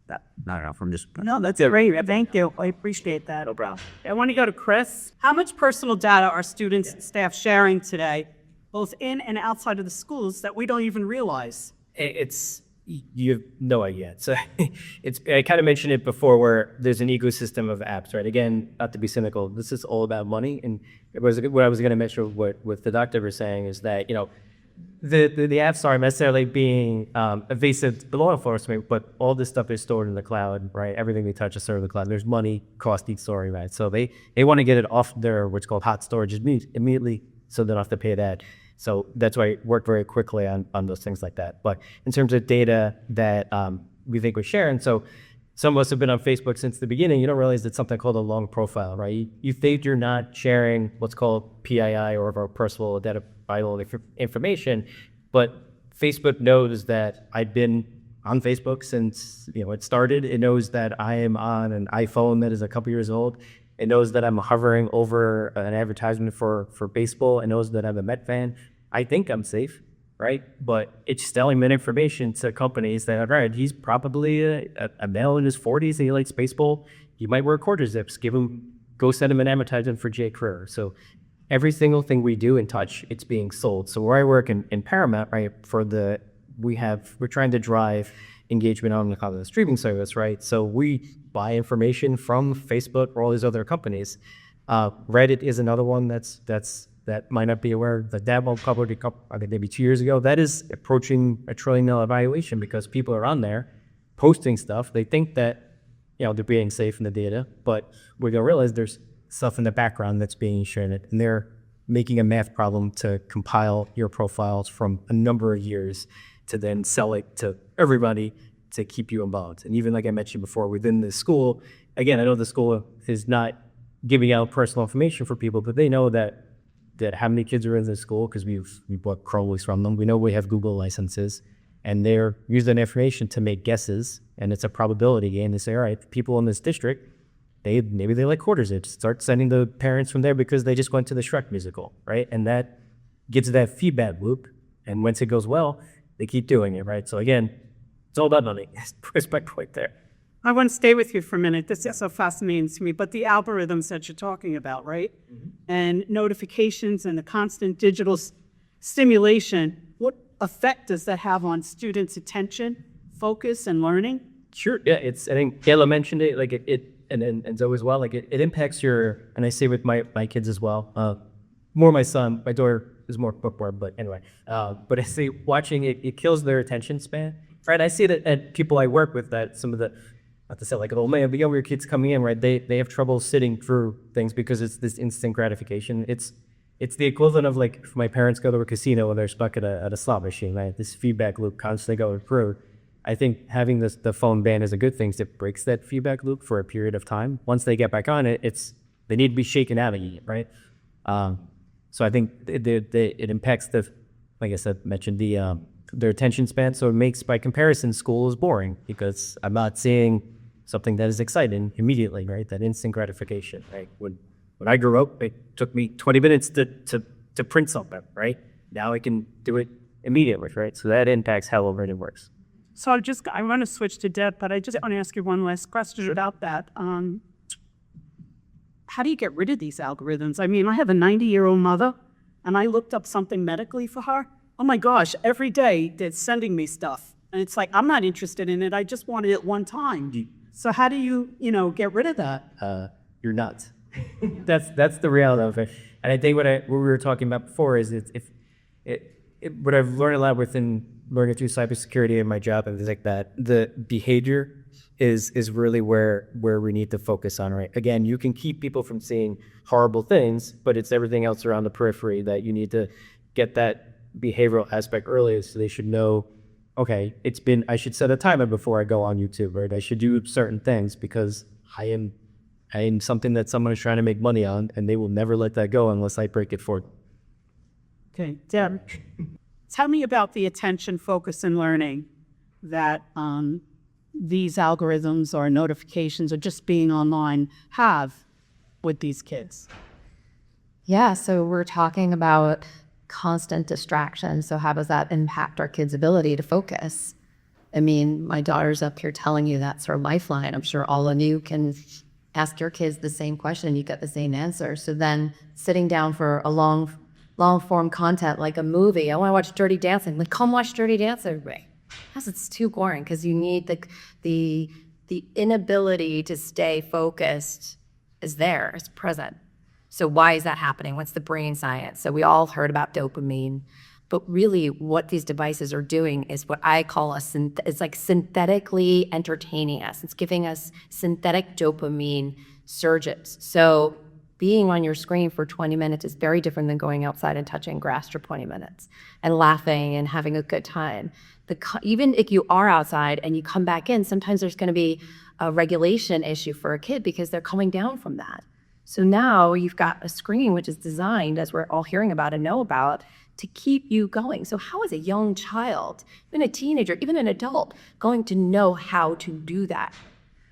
that, I don't know, from just, no, that's it. Great, thank you. I appreciate that. No problem. I want to go to Chris. How much personal data are students and staff sharing today, both in and outside of the schools, that we don't even realize? You have no idea. So I kind of mentioned it before, where there's an ecosystem of apps, right? Again, not to be cynical, this is all about money. And what I was going to mention what the doctor was saying is that, the apps aren't necessarily being evasive to law enforcement, but all this stuff is stored in the cloud, right? Everything they touch is stored in the cloud. There's money, cost each story, right? So they want to get it off their what's called hot storage immediately, so they don't have to pay that. So that's why I work very quickly on those things like that. But in terms of data that we think we're sharing, so some of us have been on Facebook since the beginning. You don't realize it's something called a long profile, right? You think you're not sharing what's called PII or our personal identifiable information, but Facebook knows that I've been on Facebook since it started. It knows that I am on an iPhone that is a couple years old. It knows that I'm hovering over an advertisement for baseball. It knows that I'm a Met fan. I think I'm safe. right? But it's selling that information to companies that, all right, he's probably a male in his 40s and he likes baseball. You might wear quarter zips. Go send him an advertisement for Jay Career. So every single thing we do in touch, it's being sold. So where I work in Paramount, right, we're trying to drive engagement on the streaming service, right? So we buy information from Facebook or all these other companies. Reddit is another one that might not be aware. The Dabo published I think maybe 2 years ago. That is approaching $1 trillion valuation because people are on there posting stuff. They think that they're being safe in the data, but we're gonna realize there's stuff in the background that's being shared, and they're making a math problem to compile your profiles from a number of years to then sell it to everybody to keep you involved. And even like I mentioned before, within the school, again, I know the school is not giving out personal information for people, but they know that how many kids are in the school because we bought Chromebooks from them. We know we have Google licenses, and they're using that information to make guesses, and it's a probability game. They say, all right, people in this district, maybe they like quarter zips. Start sending the parents from there because they just went to the Shrek musical, right? And that gets that feedback loop, and once it goes well, they keep doing it, right? So again, it's all about money. Push my point there. I want to stay with you for a minute. This is so fascinating to me, but the algorithms that you're talking about, right? And notifications and the constant digital stimulation, what effect does that have on students' attention, focus, and learning? Sure, yeah, I think Kayla mentioned it, like and Zoe as well, like it impacts and I say with my kids as well, more my son, my daughter is more bookworm, but anyway, but I say watching it kills their attention span, right? I see that at people I work with that some of the, not to say like, oh man, the younger kids coming in, right, they have trouble sitting through things because it's this instant gratification. It's the equivalent of like if my parents go to a casino and they're stuck at a slot machine, right? This feedback loop constantly going through. I think having the phone banned is a good thing because it breaks that feedback loop for a period of time. Once they get back on it, they need to be shaken out of it, right? So I think it impacts like I said, mentioned their attention span. So it makes, by comparison, school is boring because I'm not seeing something that is exciting immediately, right? That instant gratification, right? When I grew up, it took me 20 minutes to print something, right? Now I can do it immediately, right? So that impacts how learning works. So I want to switch to Deb, but I just want to ask you one last question about that. How do you get rid of these algorithms? I mean, I have a 90-year-old mother, and I looked up something medically for her. Oh my gosh, every day they're sending me stuff. And it's like, I'm not interested in it. I just wanted it one time. So how do you get rid of that? You're nuts. That's the reality of it. And I think what we were talking about before is what I've learned a lot within learning through cybersecurity in my job and things like that, the behavior is really where we need to focus on, right? Again, you can keep people from seeing horrible things, but it's everything else around the periphery that you need to get that behavioral aspect early so they should know, okay, I should set a timer before I go on YouTube, right? I should do certain things because I am something that someone is trying to make money on, and they will never let that go unless I break it for them. Okay, Deb, tell me about the attention, focus, and learning that these algorithms or notifications or just being online have with these kids. Yeah, so we're talking about constant distraction. So how does that impact our kids' ability to focus? I mean, my daughter's up here telling you that's her lifeline. I'm sure all of you can ask your kids the same question, you get the same answer. So then sitting down for a long form content like a movie, I want to watch Dirty Dancing. Like, come watch Dirty Dancing, everybody. Yes, it's too boring because you need the inability to stay focused is there, it's present. So why is that happening? What's the brain science? So we all heard about dopamine, but really what these devices are doing is what I call it's like synthetically entertaining us. It's giving us synthetic dopamine surges. So being on your screen for 20 minutes is very different than going outside and touching grass for 20 minutes and laughing and having a good time. Even if you are outside and you come back in, sometimes there's going to be a regulation issue for a kid because they're coming down from that. So now you've got a screen which is designed, as we're all hearing about and know about, to keep you going. So how is a young child, even a teenager, even an adult, going to know how to do that,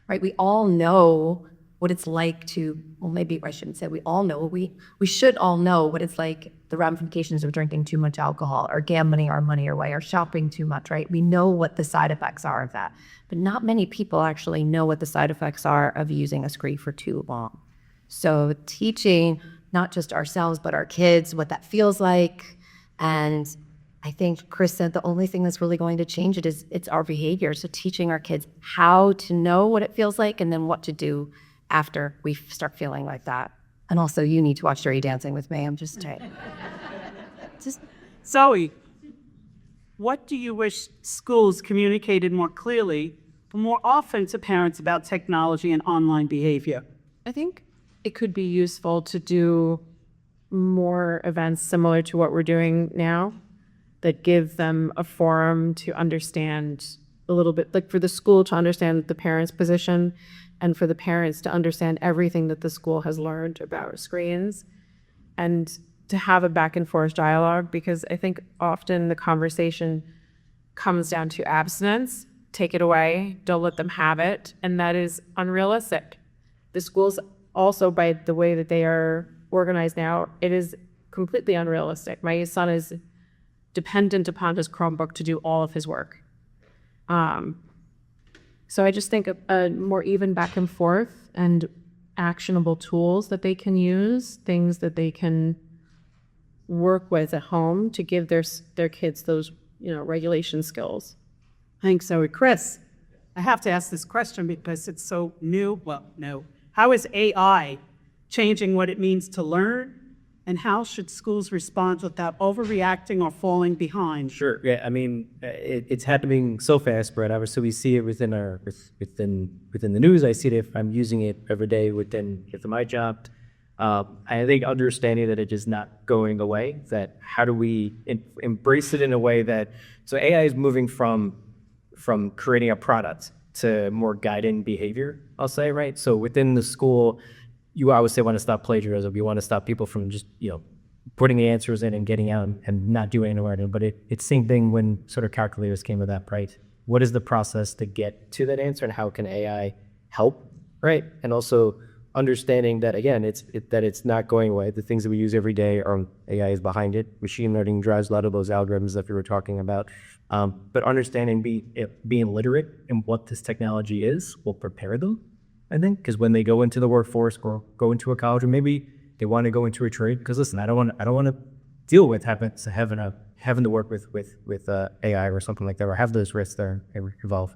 right? We all know what it's like to, well, maybe I shouldn't say we all know, we should all know what it's like, the ramifications of drinking too much alcohol or gambling our money away or shopping too much, right? We know what the side effects are of that. But not many people actually know what the side effects are of using a screen for too long. So teaching not just ourselves, but our kids what that feels like. And I think Chris said the only thing that's really going to change it is it's our behavior. So teaching our kids how to know what it feels like and then what to do after we start feeling like that. And also, you need to watch Dirty Dancing with me. I'm just saying. Zoe, what do you wish schools communicated more clearly, more often to parents about technology and online behavior? I think it could be useful to do more events similar to what we're doing now that give them a forum to understand a little bit, like for the school to understand the parents' position and for the parents to understand everything that the school has learned about screens and to have a back and forth dialogue, because I think often the conversation comes down to abstinence, take it away, don't let them have it, and that is unrealistic. The schools also, by the way that they are organized now, it is completely unrealistic. My son is dependent upon his Chromebook to do all of his work. So I just think a more even back and forth and actionable tools that they can use, things that they can work with at home to give their kids those, regulation skills. Thanks, Zoe. Chris, I have to ask this question because it's so new. Well, no. How is AI changing what it means to learn? And how should schools respond without overreacting or falling behind? Sure. Yeah. I mean, it's happening so fast, Brett. Obviously, we see it within the news. I see it if I'm using it every day within my job. I think understanding that it is not going away. That how do we embrace it in a way that so AI is moving from creating a product to more guiding behavior. I'll say, right. So within the school, you obviously want to stop plagiarism. You want to stop people from just, putting the answers in and getting out and not doing any learning. But it's same thing when sort of calculators came to that, right? What is the process to get to that answer and how can AI help, right? And also understanding that, again, that it's not going away. The things that we use every day are AI is behind it. Machine learning drives a lot of those algorithms that we were talking about. But understanding being literate in what this technology is will prepare them, I think, because when they go into the workforce or go into a college, or maybe they want to go into a trade, because listen, I don't want to deal with having to work with AI or something like that, or have those risks that are involved.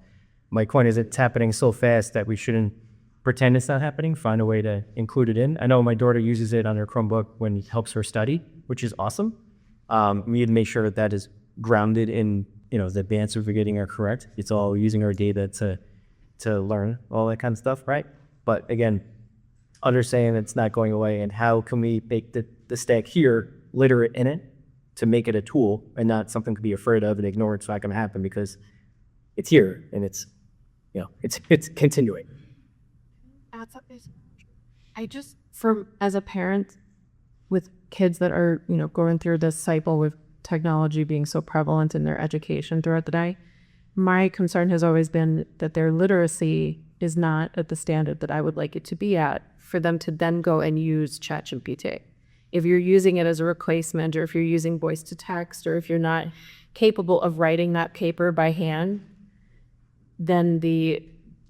My point is, it's happening so fast that we shouldn't pretend it's not happening. Find a way to include it in. I know my daughter uses it on her Chromebook when it helps her study, which is awesome. We need to make sure that is grounded in the answers we're getting are correct. It's all using our data to learn all that kind of stuff, right? But again, understanding it's not going away, and how can we make the stack here literate in it to make it a tool and not something to be afraid of and ignore it's not going to happen, because it's here and it's continuing. As a parent with kids that are, going through this cycle with technology being so prevalent in their education throughout the day, my concern has always been that their literacy is not at the standard that I would like it to be at for them to then go and use ChatGPT. If you're using it as a replacement, or if you're using voice to text, or if you're not capable of writing that paper by hand, then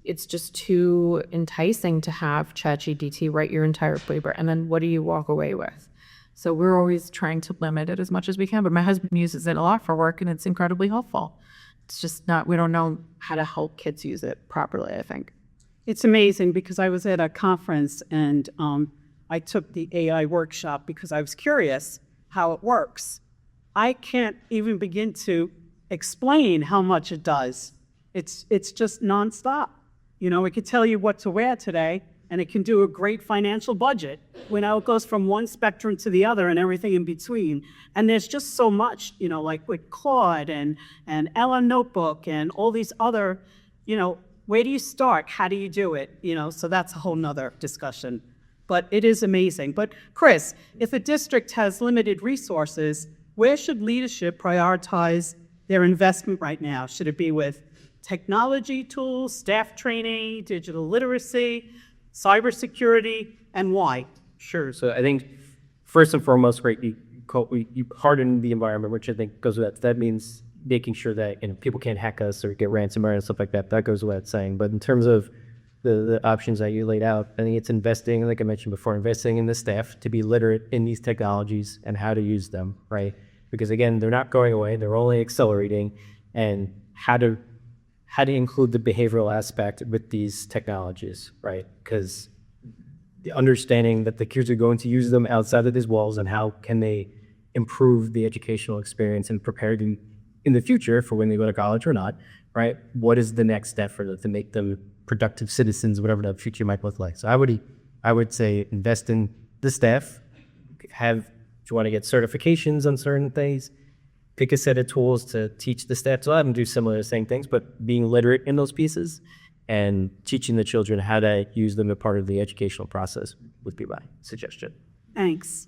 it's just too enticing to have ChatGPT write your entire paper. And then what do you walk away with? So we're always trying to limit it as much as we can, but my husband uses it a lot for work and it's incredibly helpful. It's just we don't know how to help kids use it properly, I think. It's amazing because I was at a conference and I took the AI workshop because I was curious how it works. I can't even begin to explain how much it does. It's just nonstop. It could tell you what to wear today, and it can do a great financial budget. It goes from one spectrum to the other and everything in between. And there's just so much, like with Claude and Ella Notebook and all these other, where do you start? How do you do it? So that's a whole nother discussion. But it is amazing. But Chris, if a district has limited resources, where should leadership prioritize their investment right now? Should it be with technology tools, staff training, digital literacy? cybersecurity, and why? Sure. So I think first and foremost, right, you harden the environment, which I think goes without. That means making sure that people can't hack us or get ransomware and stuff like that. That goes without saying. But in terms of the options that you laid out, I think it's investing, like I mentioned before, investing in the staff to be literate in these technologies and how to use them, right? Because again, they're not going away; they're only accelerating. And how to include the behavioral aspect with these technologies, right? Because the understanding that the kids are going to use them outside of these walls, and how can they improve the educational experience and prepare them in the future for when they go to college or not, right? What is the next step for them to make them productive citizens, whatever the future might look like? So I would say invest in the staff. If you want to get certifications on certain things, pick a set of tools to teach the staff. So I have them do similar same things, but being literate in those pieces and teaching the children how to use them as part of the educational process would be my suggestion. Thanks.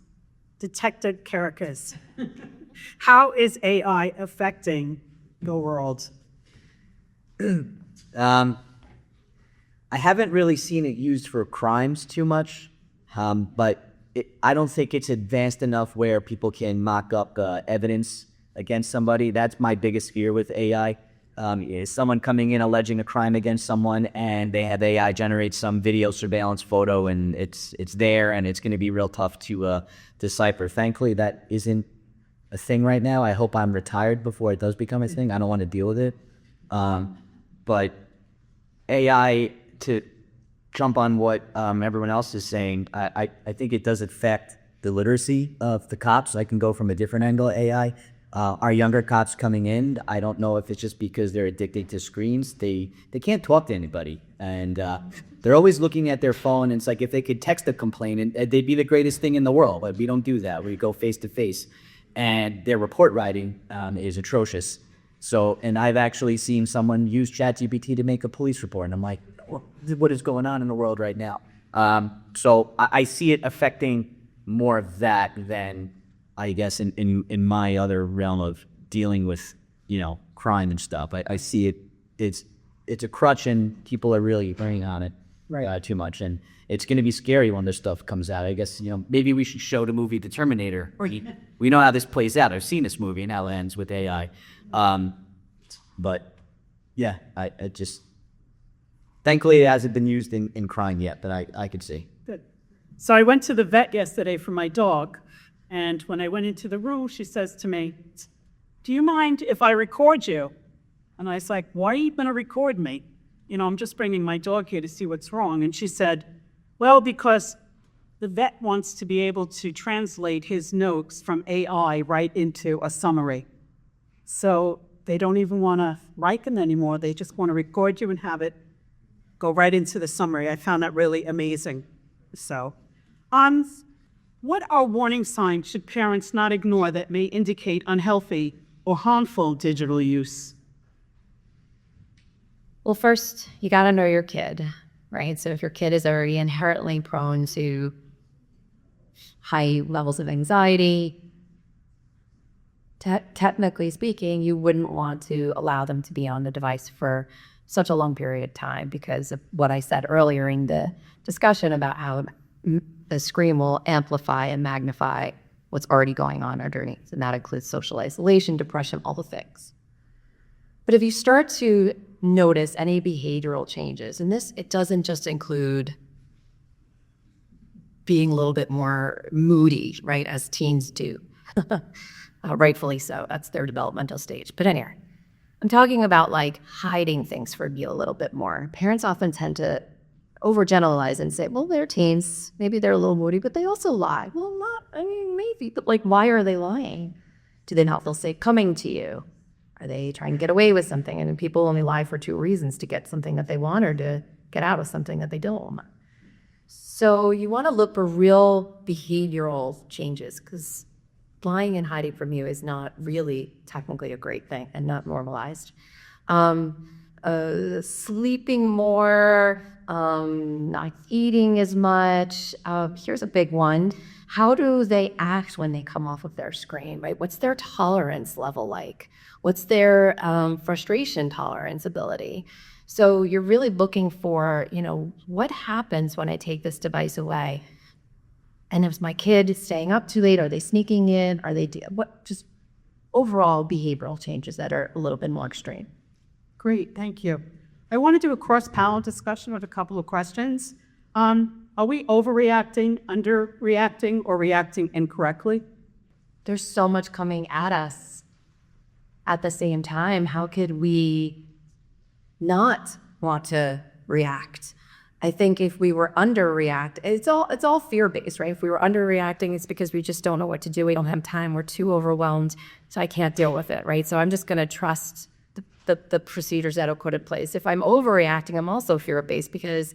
Detective Karakis, how is AI affecting the world? I haven't really seen it used for crimes too much, but I don't think it's advanced enough where people can mock up evidence against somebody. That's my biggest fear with AI. Is someone coming in alleging a crime against someone, and they have AI generate some video surveillance photo, and it's there, and it's going to be real tough to decipher. Thankfully, that isn't a thing right now. I hope I'm retired before it does become a thing. I don't want to deal with it. But AI, to jump on what everyone else is saying, I think it does affect the literacy of the cops. I can go from a different angle, AI. Our younger cops coming in, I don't know if it's just because they're addicted to screens. They can't talk to anybody, and they're always looking at their phone. And it's like if they could text a complaint, and they'd be the greatest thing in the world. But we don't do that. We go face to face, and their report writing is atrocious. So, and I've actually seen someone use ChatGPT to make a police report, and I'm like, what is going on in the world right now? So I see it affecting more of that than, I guess, in my other realm of dealing with, crime and stuff. I see it, it's a crutch, and people are really bringing on it too much. And it's going to be scary when this stuff comes out. I guess, maybe we should show the movie The Terminator. We know how this plays out. I've seen this movie and how it ends with AI. But yeah, I just, thankfully it hasn't been used in crime yet that I could see. Good. So I went to the vet yesterday for my dog, and when I went into the room, she says to me, "Do you mind if I record you?" And I was like, "Why are you going to record me? I'm just bringing my dog here to see what's wrong." And she said, "Well, because the vet wants to be able to translate his notes from AI right into a summary. So they don't even want to write them anymore. They just want to record you and have it go right into the summary." I found that really amazing. So, what are warning signs should parents not ignore that may indicate unhealthy or harmful digital use? Well, first, you got to know your kid, right? So if your kid is already inherently prone to high levels of anxiety, technically speaking, you wouldn't want to allow them to be on the device for such a long period of time, because of what I said earlier in the discussion about how the screen will amplify and magnify what's already going on underneath. And that includes social isolation, depression, all the things. But if you start to notice any behavioral changes, and it doesn't just include being a little bit more moody, right, as teens do. Rightfully so. That's their developmental stage. But anyway, I'm talking about like hiding things from you a little bit more. Parents often tend to overgeneralize and say, well, they're teens. Maybe they're a little moody, but they also lie. Well, maybe. But like, why are they lying? Do they not feel safe coming to you? Are they trying to get away with something? And people only lie for two reasons: to get something that they want, or to get out of something that they don't want. So you want to look for real behavioral changes, because lying and hiding from you is not really technically a great thing and not normalized. Sleeping more, not eating as much. Here's a big one. How do they act when they come off of their screen, right? What's their tolerance level like? What's their frustration tolerance ability? So you're really looking for, you know, what happens when I take this device away? And is my kid staying up too late? Are they sneaking in? Are they just overall behavioral changes that are a little bit more extreme? Great, thank you. I want to do a cross-panel discussion with a couple of questions. Are we overreacting, underreacting, or reacting incorrectly? There's so much coming at us at the same time. How could we not want to react? I think if we were underreact, it's all fear-based, right? If we were underreacting, it's because we just don't know what to do. We don't have time. We're too overwhelmed, so I can't deal with it, right? So I'm just going to trust the procedures that are put in place. If I'm overreacting, I'm also fear-based because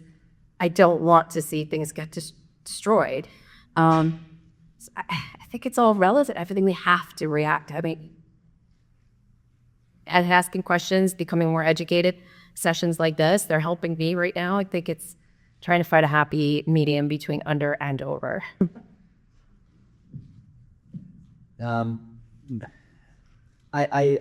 I don't want to see things get destroyed. So I think it's all relative. I think we have to react. I mean, and asking questions, becoming more educated, sessions like this, they're helping me right now. I think it's trying to find a happy medium between under and over. I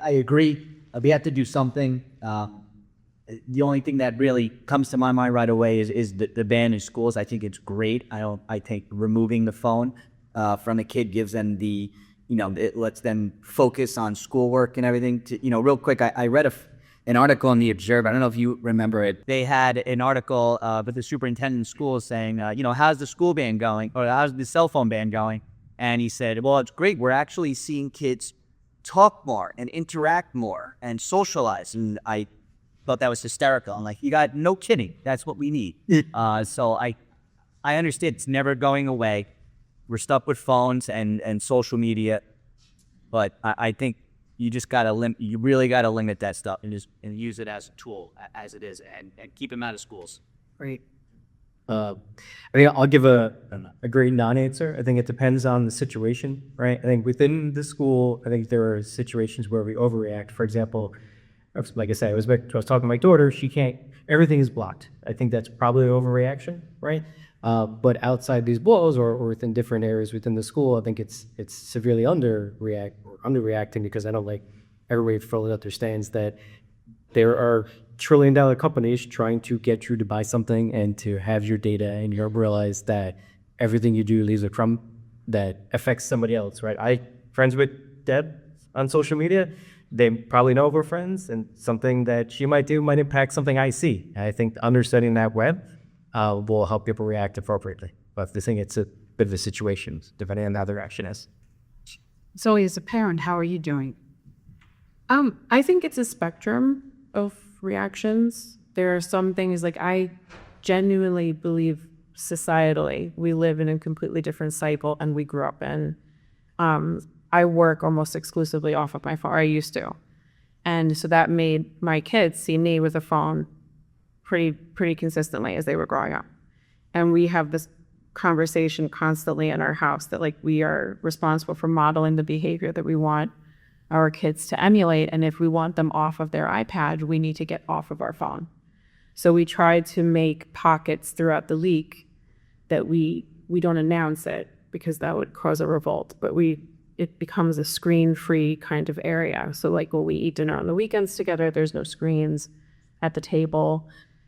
agree. We have to do something. The only thing that really comes to my mind right away is the ban in schools. I think it's great. I think removing the phone from a kid gives them it lets them focus on schoolwork and everything. Real quick, I read an article in the Observer. I don't know if you remember it. They had an article with the superintendent in schools saying, how's the school ban going, or how's the cell phone ban going? And he said, well, it's great. We're actually seeing kids talk more and interact more and socialize. And I thought that was hysterical. I'm like, no kidding. That's what we need. So I understand it's never going away. We're stuck with phones and social media, but I think you just you really gotta limit that stuff and use it as a tool as it is, and keep them out of schools. Great. I think I'll give a great non-answer. I think it depends on the situation, right? I think within the school, I think there are situations where we overreact. For example, like I said, I was talking to my daughter. Everything is blocked. I think that's probably an overreaction, right? But outside these walls or within different areas within the school, I think it's severely underreacting, because I don't like everybody fully understands that there are trillion-dollar companies trying to get you to buy something and to have your data, and you realize that everything you do leaves a crumb that affects somebody else, right? I friends with Deb on social media. They probably know we're friends, and something that she might do might impact something I see. I think understanding that web will help people react appropriately. But the thing, it's a bit of a situation, depending on how their action is. Zoe, as a parent, how are you doing? I think it's a spectrum of reactions. There are some things, like, I genuinely believe societally we live in a completely different cycle and we grew up in. I work almost exclusively off of my phone. I used to. And so that made my kids see me with a phone pretty consistently as they were growing up. And we have this conversation constantly in our house that, like, we are responsible for modeling the behavior that we want our kids to emulate. And if we want them off of their iPad, we need to get off of our phone. So we try to make pockets throughout the week that we don't announce it, because that would cause a revolt, but it becomes a screen-free kind of area. So, like, when we eat dinner on the weekends together, there's no screens at the table.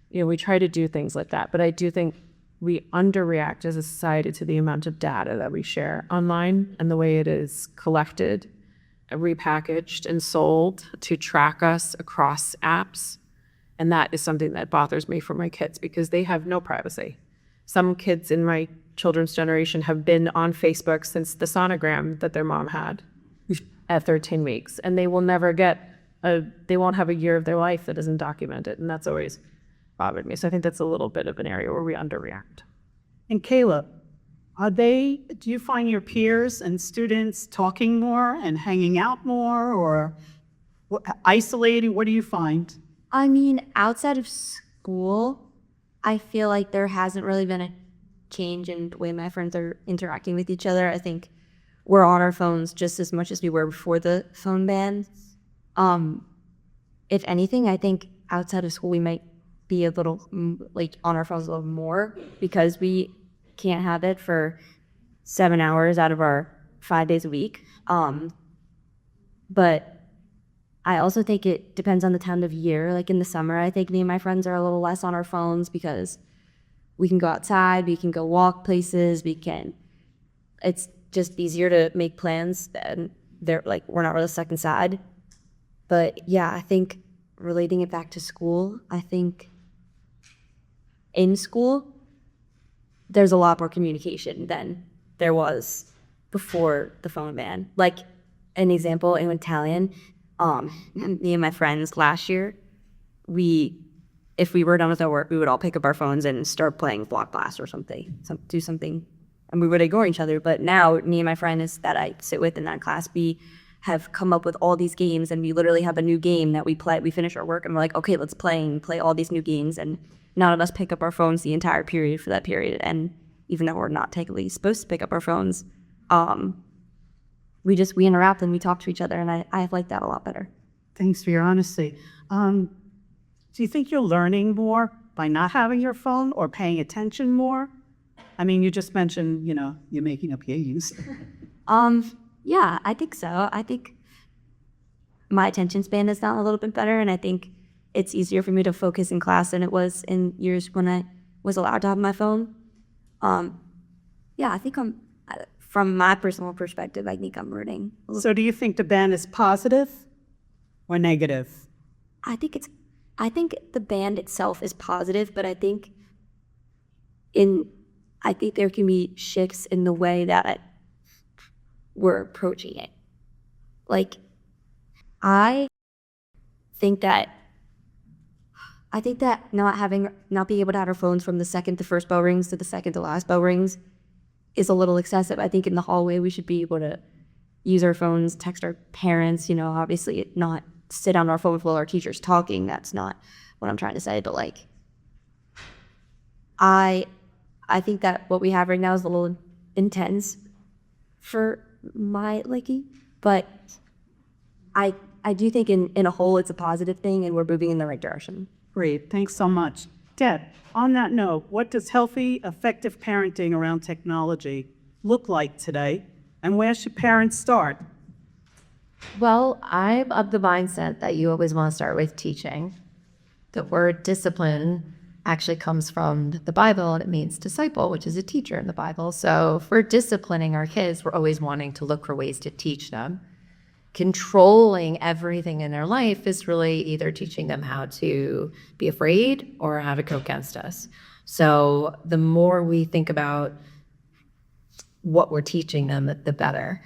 We try to do things like that. But I do think we underreact as a society to the amount of data that we share online and the way it is collected, repackaged, and sold to track us across apps. And that is something that bothers me for my kids, because they have no privacy. Some kids in my children's generation have been on Facebook since the sonogram that their mom had at 13 weeks. And they will never they won't have a year of their life that isn't documented. And that's always bothered me. So I think that's a little bit of an area where we underreact. And Kayla, do you find your peers and students talking more and hanging out more, or isolating? What do you find? I mean, outside of school, I feel like there hasn't really been a change in the way my friends are interacting with each other. I think we're on our phones just as much as we were before the phone ban. If anything, I think outside of school we might be a little like on our phones a little more, because we can't have it for 7 hours out of our 5 days a week. But I also think it depends on the time of year. Like in the summer, I think me and my friends are a little less on our phones because we can go outside, we can go walk places, it's just easier to make plans and we're not really stuck inside. But yeah, I think relating it back to school, I think in school, there's a lot more communication than there was before the phone ban. Like an example in Italian, me and my friends last year, if we were done with our work, we would all pick up our phones and start playing Block Blast or something, do something, and we would ignore each other. But now, me and my friends that I sit with in that class, we have come up with all these games, and we literally have a new game that we play. We finish our work, and we're like, okay, let's play all these new games, and none of us pick up our phones the entire period for that period. And even though we're not technically supposed to pick up our phones, we interact and we talk to each other, and I like that a lot better. Thanks for your honesty. Do you think you're learning more by not having your phone or paying attention more? I mean, you just mentioned, you're making up games. Yeah, I think so. I think my attention span is now a little bit better, and I think it's easier for me to focus in class than it was in years when I was allowed to have my phone. Yeah, I think from my personal perspective, I think I'm learning. So do you think the ban is positive or negative? I think the ban itself is positive, but I think there can be shifts in the way that we're approaching it. Like, I think that not being able to have our phones from the second the first bell rings to the second the last bell rings is a little excessive. I think in the hallway we should be able to use our phones, text our parents, obviously not sit on our phone while our teacher's talking. That's not what I'm trying to say, but I think that what we have right now is a little intense for my liking, but I do think in a whole it's a positive thing and we're moving in the right direction. Great, thanks so much. Deb, on that note, what does healthy, effective parenting around technology look like today, and where should parents start? Well, I'm of the mindset that you always want to start with teaching. The word discipline actually comes from the Bible, and it means disciple, which is a teacher in the Bible. So if we're disciplining our kids, we're always wanting to look for ways to teach them. Controlling everything in their life is really either teaching them how to be afraid or how to go against us. So the more we think about what we're teaching them, the better.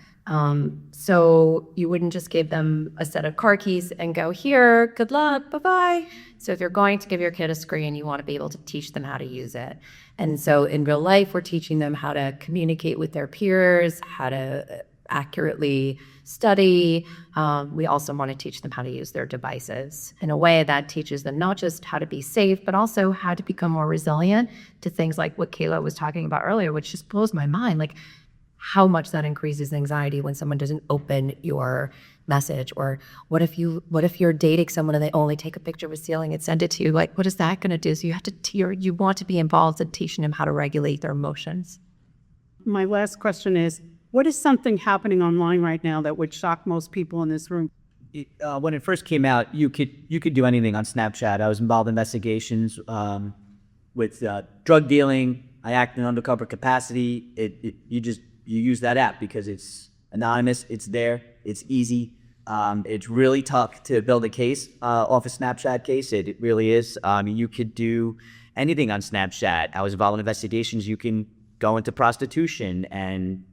So you wouldn't just give them a set of car keys and go, here, good luck, bye-bye. So if you're going to give your kid a screen, you want to be able to teach them how to use it. And so in real life, we're teaching them how to communicate with their peers, how to accurately study. We also want to teach them how to use their devices in a way that teaches them not just how to be safe, but also how to become more resilient to things like what Kayla was talking about earlier, which just blows my mind. Like, how much that increases anxiety when someone doesn't open your message, or what if you're dating someone and they only take a picture of a ceiling and send it to you? Like, what is that going to do? So you want to be involved in teaching them how to regulate their emotions. My last question is, what is something happening online right now that would shock most people in this room? When it first came out, you could do anything on Snapchat. I was involved in investigations with drug dealing. I act in undercover capacity. You use that app because it's anonymous, it's there, it's easy. It's really tough to build a case off a Snapchat case. It really is. You could do anything on Snapchat. I was involved in investigations. You can go into prostitution and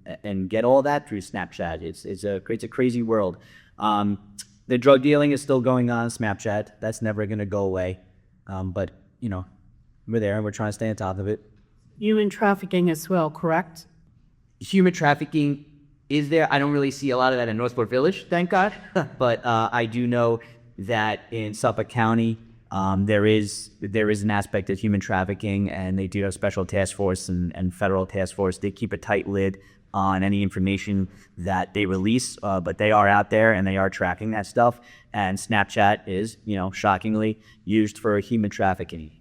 get all that through Snapchat. It's a crazy world. The drug dealing is still going on Snapchat. That's never going to go away. But we're there and we're trying to stay on top of it. Human trafficking as well, correct? Human trafficking is there. I don't really see a lot of that in Northport Village, thank God. But I do know that in Suffolk County, there is an aspect of human trafficking, and they do have special task force and federal task force. They keep a tight lid on any information that they release, but they are out there and they are tracking that stuff. And Snapchat is, shockingly used for human trafficking.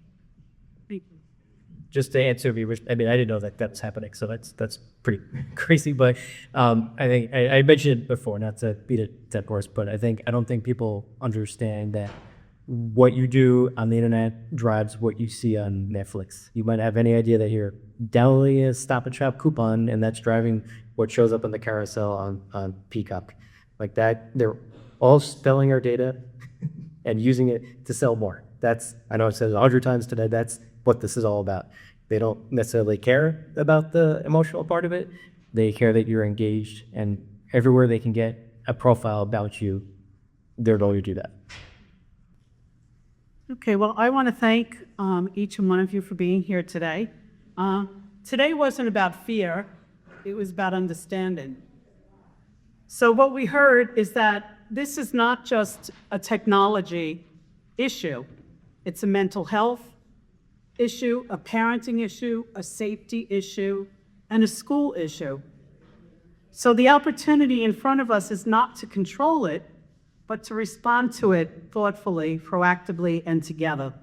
just to answer me, I mean, I didn't know that that's happening, so that's pretty crazy. But I think I mentioned it before, not to beat a dead horse, but I don't think people understand that what you do on the internet drives what you see on Netflix. You might have any idea that you're downloading a Stop and Shop coupon, and that's driving what shows up in the carousel on Peacock. Like that, they're all selling our data and using it to sell more. I know it says 100 times today, that's what this is all about. They don't necessarily care about the emotional part of it. They care that you're engaged, and everywhere they can get a profile about you, they're going to do that. Okay, well, I want to thank each and one of you for being here today. Today wasn't about fear, it was about understanding. So what we heard is that this is not just a technology issue. It's a mental health issue, a parenting issue, a safety issue, and a school issue. So the opportunity in front of us is not to control it, but to respond to it thoughtfully, proactively, and together.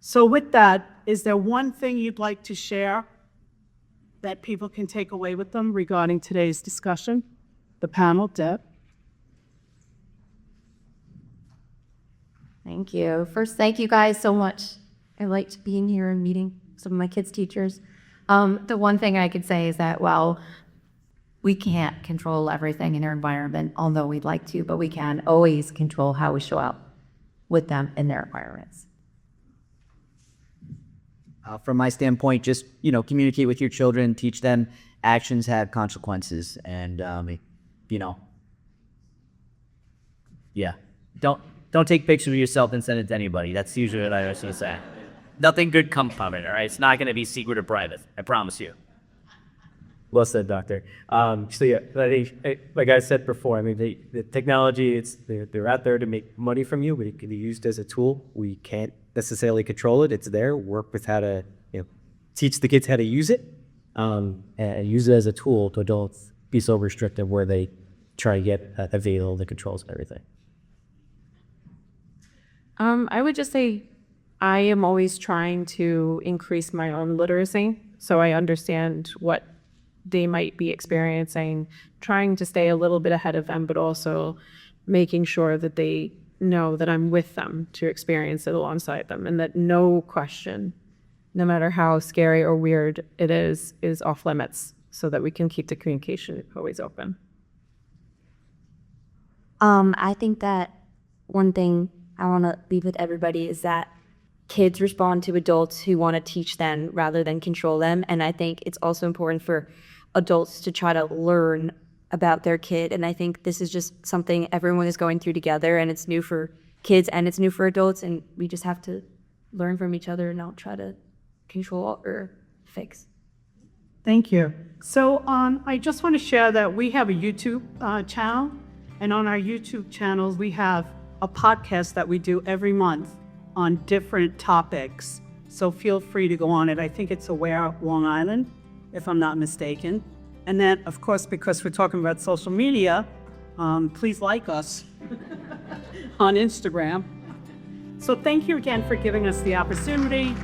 So with that, is there one thing you'd like to share that people can take away with them regarding today's discussion? The panel, Deb? Thank you. First, thank you guys so much. I liked being here and meeting some of my kids' teachers. The one thing I could say is that, well, we can't control everything in our environment, although we'd like to, but we can always control how we show up with them in their environments. From my standpoint, just, communicate with your children, teach them actions have consequences. And, yeah, don't take pictures of yourself and send it to anybody. That's usually what I was going to say. Nothing good comes from it, all right? It's not going to be secret or private. I promise you. Well said, Doctor. So yeah, like I said before, I mean, the technology, they're out there to make money from you, but it can be used as a tool. We can't necessarily control it. It's there. Work with how to, teach the kids how to use it, and use it as a tool to adults. Be so restrictive where they try to get evade all the controls and everything. I would just say I am always trying to increase my own literacy so I understand what they might be experiencing, trying to stay a little bit ahead of them, but also making sure that they know that I'm with them to experience it alongside them, and that no question, no matter how scary or weird it is off limits, so that we can keep the communication always open. I think that one thing I want to leave with everybody is that kids respond to adults who want to teach them rather than control them. And I think it's also important for adults to try to learn about their kid. And I think this is just something everyone is going through together, and it's new for kids and it's new for adults. And we just have to learn from each other and not try to control or fix. Thank you. So I just want to share that we have a YouTube channel, and on our YouTube channels, we have a podcast that we do every month on different topics. So feel free to go on it. I think it's Aware Long Island, if I'm not mistaken. And then, of course, because we're talking about social media, please like us on Instagram. So thank you again for giving us the opportunity.